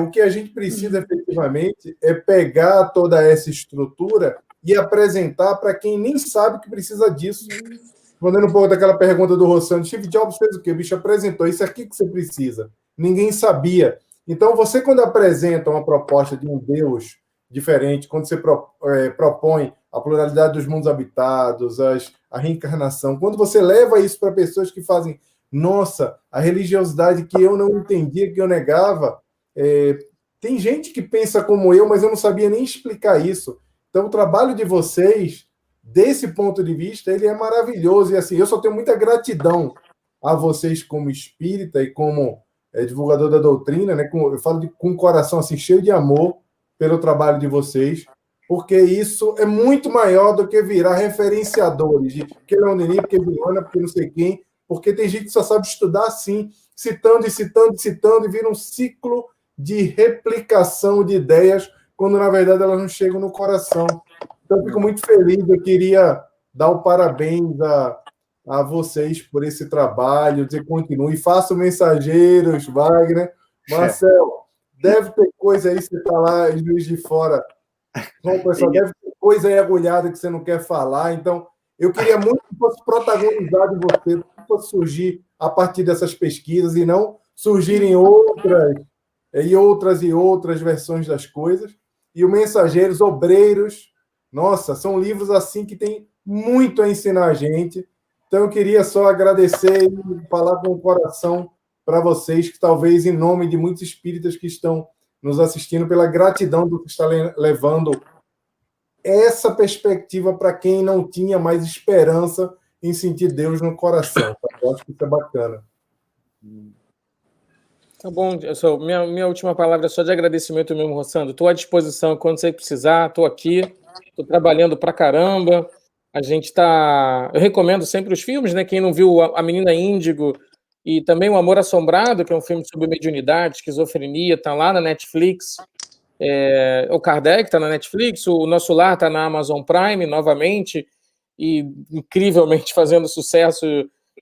o que a gente precisa efetivamente é pegar toda essa estrutura e apresentar para quem nem sabe que precisa disso. Respondendo um pouco daquela pergunta do Rossandro, Steve Jobs fez o quê? O bicho apresentou, isso aqui que você precisa. Ninguém sabia. Então, você, quando apresenta uma proposta de um Deus diferente, quando você propõe a pluralidade dos mundos habitados, a reencarnação, quando você leva isso para pessoas que fazem, nossa, a religiosidade que eu não entendia, que eu negava, tem gente que pensa como eu, mas eu não sabia nem explicar isso. Então, o trabalho de vocês, desse ponto de vista, ele é maravilhoso. E assim, eu só tenho muita gratidão a vocês como espírita e como divulgador da doutrina, eu falo com o coração assim, cheio de amor pelo trabalho de vocês, porque isso é muito maior do que virar referenciadores de porque Leon Denis, porque Viana, porque não sei quem, porque tem gente que só sabe estudar assim, citando, e vira um ciclo de replicação de ideias, quando na verdade elas não chegam no coração. Então, eu fico muito feliz, eu queria dar o parabéns a vocês por esse trabalho, dizer continue, façam mensageiros, Wagner. Marcel, deve ter coisa aí, você está lá em Juiz de Fora. Bom, pessoal, deve ter coisa aí agulhada que você não quer falar, então eu queria muito que fosse protagonizado em você, que fosse surgir a partir dessas pesquisas e não surgirem outras versões das coisas. E o Mensageiros, Obreiros, nossa, são livros assim que tem muito a ensinar a gente. Então eu queria só agradecer e falar com o coração para vocês, que talvez em nome de muitos espíritas que estão nos assistindo, pela gratidão do que está levando essa perspectiva para quem não tinha mais esperança em sentir Deus no coração. Eu acho que isso é bacana. Tá bom, minha última palavra é só de agradecimento mesmo, Rossandro. Estou à disposição quando você precisar, estou aqui, estou trabalhando pra caramba. A gente está... Eu recomendo sempre os filmes, né? Quem não viu A Menina Índigo e também O Amor Assombrado, que é um filme sobre mediunidade, esquizofrenia, está lá na Netflix. O Kardec está na Netflix, o Nosso Lar está na Amazon Prime, novamente, e incrivelmente fazendo sucesso.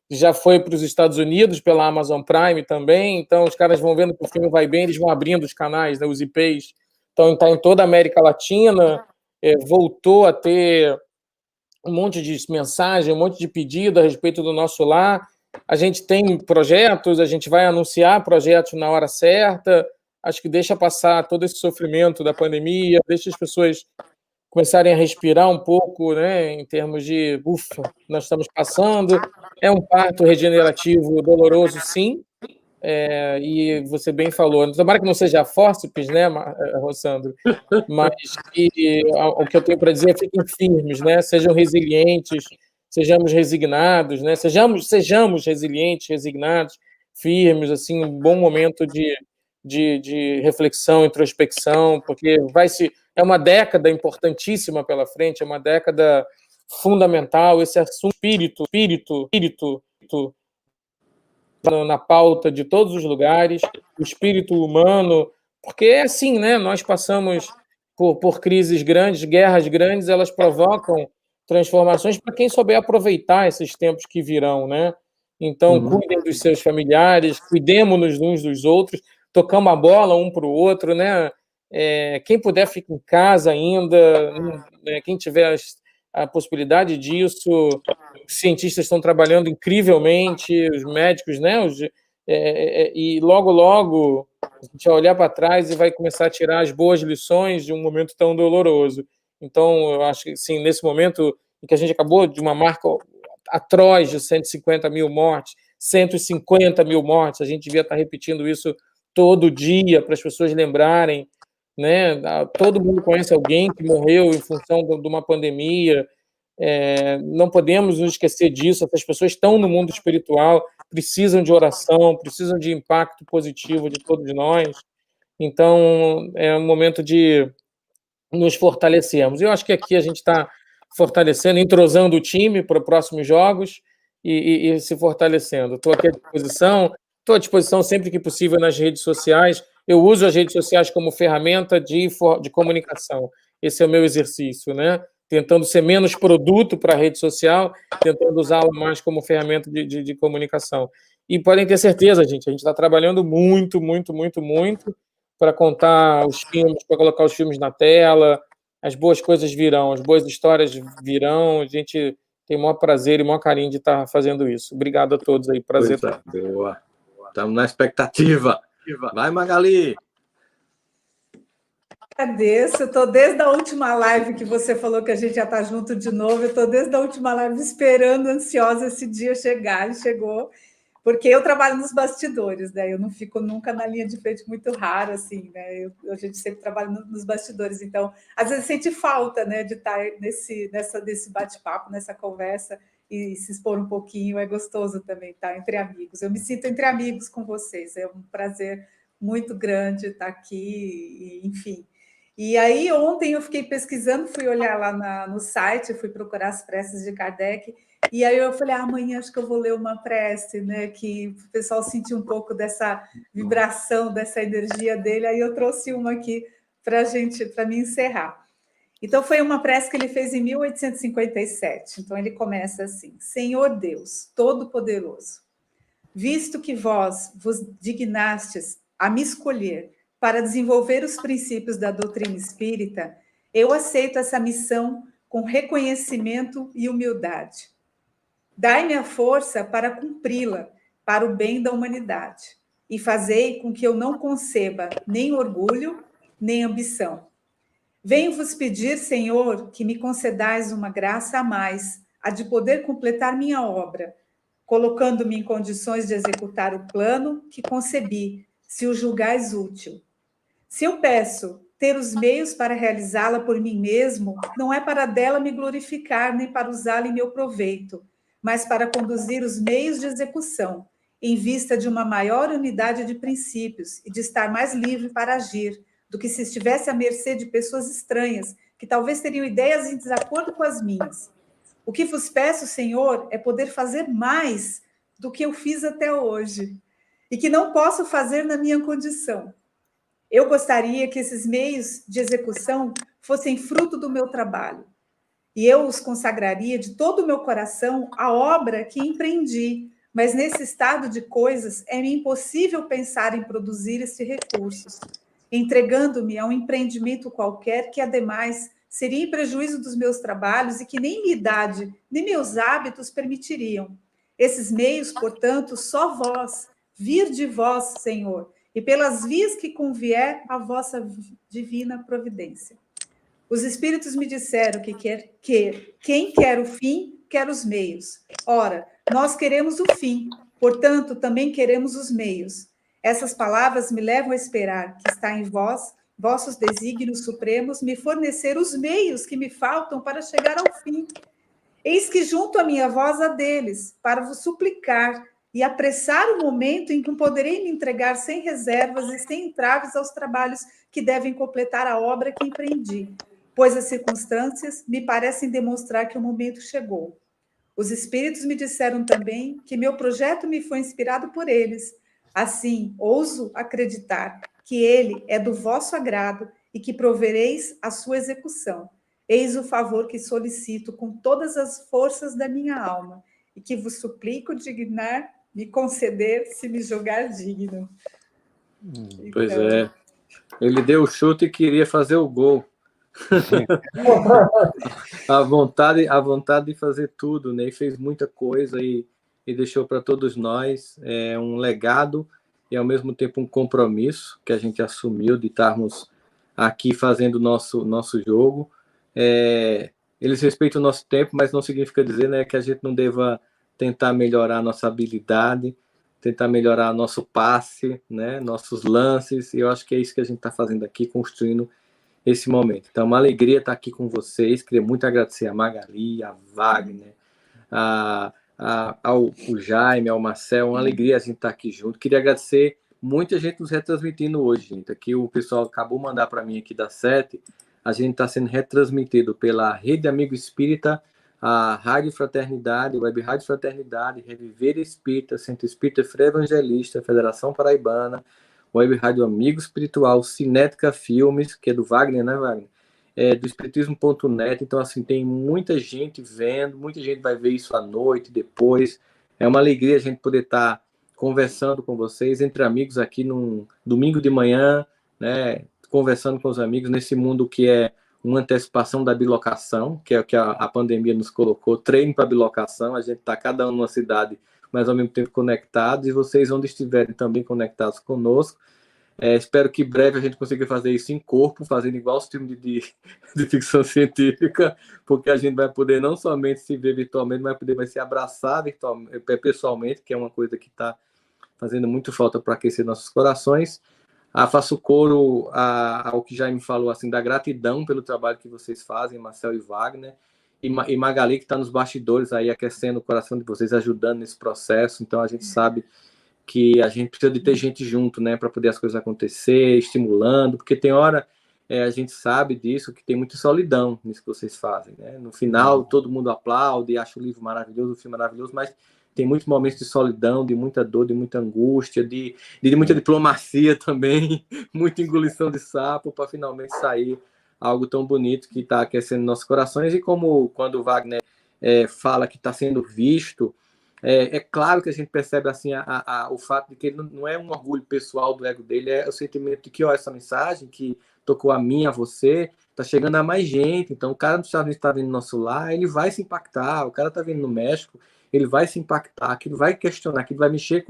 Já foi para os Estados Unidos pela Amazon Prime também, então os caras vão vendo que o filme vai bem, eles vão abrindo os canais, né, os IPs, então está em toda a América Latina, voltou a ter um monte de mensagem, um monte de pedido a respeito do Nosso Lar. A gente tem projetos, a gente vai anunciar projetos na hora certa, acho que deixa passar todo esse sofrimento da pandemia, deixa as pessoas começarem a respirar um pouco, né, em termos de, ufa, nós estamos passando, é um parto regenerativo doloroso, sim, e você bem falou, tomara que não seja fórceps, né, Rossandro, mas o que eu tenho para dizer é fiquem firmes, né, sejam resilientes, sejamos resignados, né, sejamos resilientes, resignados, firmes, assim, um bom momento de reflexão, introspecção, porque é uma década importantíssima pela frente, é uma década fundamental, esse assunto espírito na pauta de todos os lugares, o espírito humano, porque é assim, né? Nós passamos por crises grandes, guerras grandes, elas provocam transformações para quem souber aproveitar esses tempos que virão, né? Então, cuidem dos seus familiares, cuidemos-nos uns dos outros, tocamos a bola um para o outro, né? Quem puder fica em casa ainda, né? Quem tiver a possibilidade disso, os cientistas estão trabalhando incrivelmente, os médicos, né? E logo a gente vai olhar para trás e vai começar a tirar as boas lições de um momento tão doloroso. Então, eu acho que, sim, nesse momento em que a gente acabou de uma marca atroz de 150 mil mortes, 150 mil mortes, a gente devia estar repetindo isso todo dia para as pessoas lembrarem, né? Todo mundo conhece alguém que morreu em função de uma pandemia. Não podemos nos esquecer disso. Essas pessoas estão no mundo espiritual, precisam de oração, precisam de impacto positivo de todos nós. Então, é um momento de nos fortalecermos. Eu acho que aqui a gente está fortalecendo, entrosando o time para os próximos jogos e se fortalecendo. Estou aqui à disposição sempre que possível nas redes sociais. Eu uso as redes sociais como ferramenta de comunicação. Esse é o meu exercício, né? Tentando ser menos produto para a rede social, tentando usá-la mais como ferramenta de comunicação. E podem ter certeza, gente, a gente está trabalhando muito para contar os filmes, para colocar os filmes na tela. As boas coisas virão, as boas histórias virão. A gente tem o maior prazer e o maior carinho de estar fazendo isso. Obrigado a todos aí, prazer. Boa. Estamos na expectativa. Vai, Magali! Agradeço, eu estou desde a última live que você falou que a gente já está junto de novo, eu estou desde a última live esperando, ansiosa esse dia chegar, e chegou, porque eu trabalho nos bastidores, né? Eu não fico nunca na linha de frente, muito raro, assim, né? A gente sempre trabalha nos bastidores, então, às vezes sente falta, né, de estar nesse bate-papo, nessa conversa, e se expor um pouquinho, é gostoso também estar entre amigos. Eu me sinto entre amigos com vocês, é um prazer muito grande estar aqui, e, enfim. E aí, ontem eu fiquei pesquisando, fui olhar lá no site, fui procurar as preces de Kardec, e aí eu falei, amanhã acho que eu vou ler uma prece, né? Que o pessoal sentiu um pouco dessa vibração, dessa energia dele, aí eu trouxe uma aqui para me encerrar. Então, foi uma prece que ele fez em 1857. Então, ele começa assim: Senhor Deus, Todo-Poderoso, visto que vós vos dignastes a me escolher para desenvolver os princípios da doutrina espírita, eu aceito essa missão com reconhecimento e humildade. Dai-me a força para cumpri-la, para o bem da humanidade, e fazei com que eu não conceba nem orgulho, nem ambição. Venho vos pedir, Senhor, que me concedais uma graça a mais, a de poder completar minha obra, colocando-me em condições de executar o plano que concebi, se o julgais útil. Se eu peço ter os meios para realizá-la por mim mesmo, não é para dela me glorificar, nem para usá-la em meu proveito, mas para conduzir os meios de execução, em vista de uma maior unidade de princípios e de estar mais livre para agir, do que se estivesse à mercê de pessoas estranhas, que talvez teriam ideias em desacordo com as minhas. O que vos peço, Senhor, é poder fazer mais do que eu fiz até hoje, e que não posso fazer na minha condição. Eu gostaria que esses meios de execução fossem fruto do meu trabalho, e eu os consagraria de todo o meu coração à obra que empreendi, mas nesse estado de coisas é-me impossível pensar em produzir estes recursos, entregando-me a um empreendimento qualquer que, ademais, seria em prejuízo dos meus trabalhos e que nem minha idade, nem meus hábitos permitiriam. Esses meios, portanto, só vós, vir de vós, Senhor, e pelas vias que convier a vossa divina providência. Os Espíritos me disseram que quem quer o fim, quer os meios. Ora, nós queremos o fim, portanto, também queremos os meios. Essas palavras me levam a esperar que está em vós, vossos desígnios supremos, me fornecer os meios que me faltam para chegar ao fim. Eis que junto a minha voz a deles, para vos suplicar e apressar o momento em que poderei me entregar sem reservas e sem entraves aos trabalhos que devem completar a obra que empreendi, pois as circunstâncias me parecem demonstrar que o momento chegou. Os Espíritos me disseram também que meu projeto me foi inspirado por eles. Assim, ouso acreditar que ele é do vosso agrado e que provereis a sua execução. Eis o favor que solicito com todas as forças da minha alma e que vos suplico dignar me conceder se me julgar digno. Pois é. Ele deu o chute e queria fazer o gol. a vontade de fazer tudo, né? E fez muita coisa e deixou para todos nós um legado e ao mesmo tempo um compromisso que a gente assumiu de estarmos aqui fazendo o nosso jogo. Eles respeitam o nosso tempo, mas não significa dizer, né, que a gente não deva tentar melhorar a nossa habilidade, tentar melhorar nosso passe, né, nossos lances, e eu acho que é isso que a gente está fazendo aqui, construindo esse momento. Então, uma alegria estar aqui com vocês. Queria muito agradecer a Magali, a Wagner, ao Jaime, ao Marcel. Uma alegria a gente estar aqui junto. Queria agradecer muita gente nos retransmitindo hoje, gente. Aqui o pessoal acabou de mandar para mim aqui da 7. A gente está sendo retransmitido pela Rede Amigo Espírita, a Rádio Fraternidade, Web Rádio Fraternidade, Reviver Espírita, Centro Espírita Frei Evangelista, Federação Paraibana, Web Rádio Amigo Espiritual, Cinética Filmes, que é do Wagner, né, Wagner? Do Espiritismo.net. Então, assim, tem muita gente vendo, muita gente vai ver isso à noite, depois. É uma alegria a gente poder estar conversando com vocês, entre amigos aqui num domingo de manhã, né, conversando com os amigos nesse mundo que é uma antecipação da bilocação, que é o que a pandemia nos colocou, treino para bilocação. A gente está cada um numa cidade, mas ao mesmo tempo conectados, e vocês onde estiverem também conectados conosco. Espero que em breve a gente consiga fazer isso em corpo, fazendo igual os filmes de ficção científica, porque a gente vai poder não somente se ver virtualmente, mas vai se abraçar pessoalmente, que é uma coisa que está fazendo muito falta para aquecer nossos corações. Faço coro ao que já me falou, assim, da gratidão pelo trabalho que vocês fazem, Marcel e Wagner, e Magali, que está nos bastidores aí, aquecendo o coração de vocês, ajudando nesse processo. Então a gente sabe que a gente precisa de ter gente junto, né, para poder as coisas acontecer, estimulando, porque tem hora, a gente sabe disso, que tem muita solidão nisso que vocês fazem, né? No final, todo mundo aplaude, acha o livro maravilhoso, o filme maravilhoso, mas tem muitos momentos de solidão, de muita dor, de muita angústia, de muita diplomacia também, muita engolição de sapo, para finalmente sair algo tão bonito que está aquecendo nossos corações. E como quando o Wagner fala que está sendo visto, é claro que a gente percebe assim o fato de que ele não é um orgulho pessoal do ego dele, é o sentimento de que essa mensagem que tocou a mim, a você, está chegando a mais gente. Então o cara dos Estados Unidos está vindo no nosso lar, ele vai se impactar. O cara está vindo no México, ele vai se impactar, aquilo vai questionar, aquilo vai mexer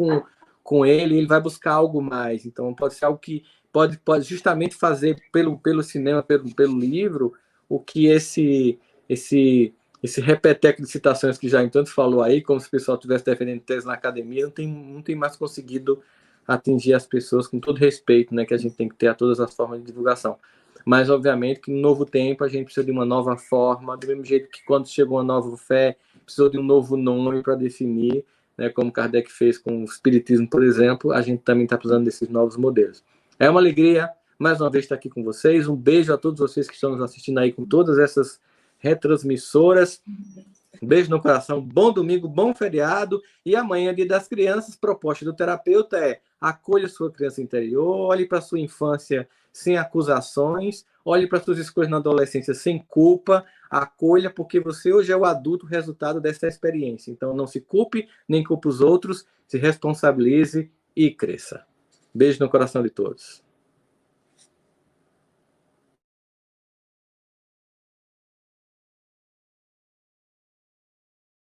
com ele vai buscar algo mais. Então pode ser algo que pode justamente fazer pelo cinema, pelo livro, o que esse repeteco de citações que já tanto falou aí, como se o pessoal estivesse defendendo tese na academia, não tem mais conseguido atingir as pessoas com todo respeito, né, que a gente tem que ter a todas as formas de divulgação. Mas, obviamente, que no novo tempo a gente precisa de uma nova forma, do mesmo jeito que quando chegou uma nova fé, precisou de um novo nome para definir, né, como Kardec fez com o Espiritismo, por exemplo, a gente também está precisando desses novos modelos. É uma alegria, mais uma vez, estar aqui com vocês. Um beijo a todos vocês que estão nos assistindo aí com todas essas retransmissoras. Um beijo no coração, bom domingo, bom feriado. E amanhã, Dia das Crianças, proposta do terapeuta acolha sua criança interior, olhe para sua infância sem acusações, olhe para suas escolhas na adolescência sem culpa, acolha, porque você hoje é o adulto resultado dessa experiência. Então, não se culpe, nem culpe os outros, se responsabilize e cresça. Beijo no coração de todos.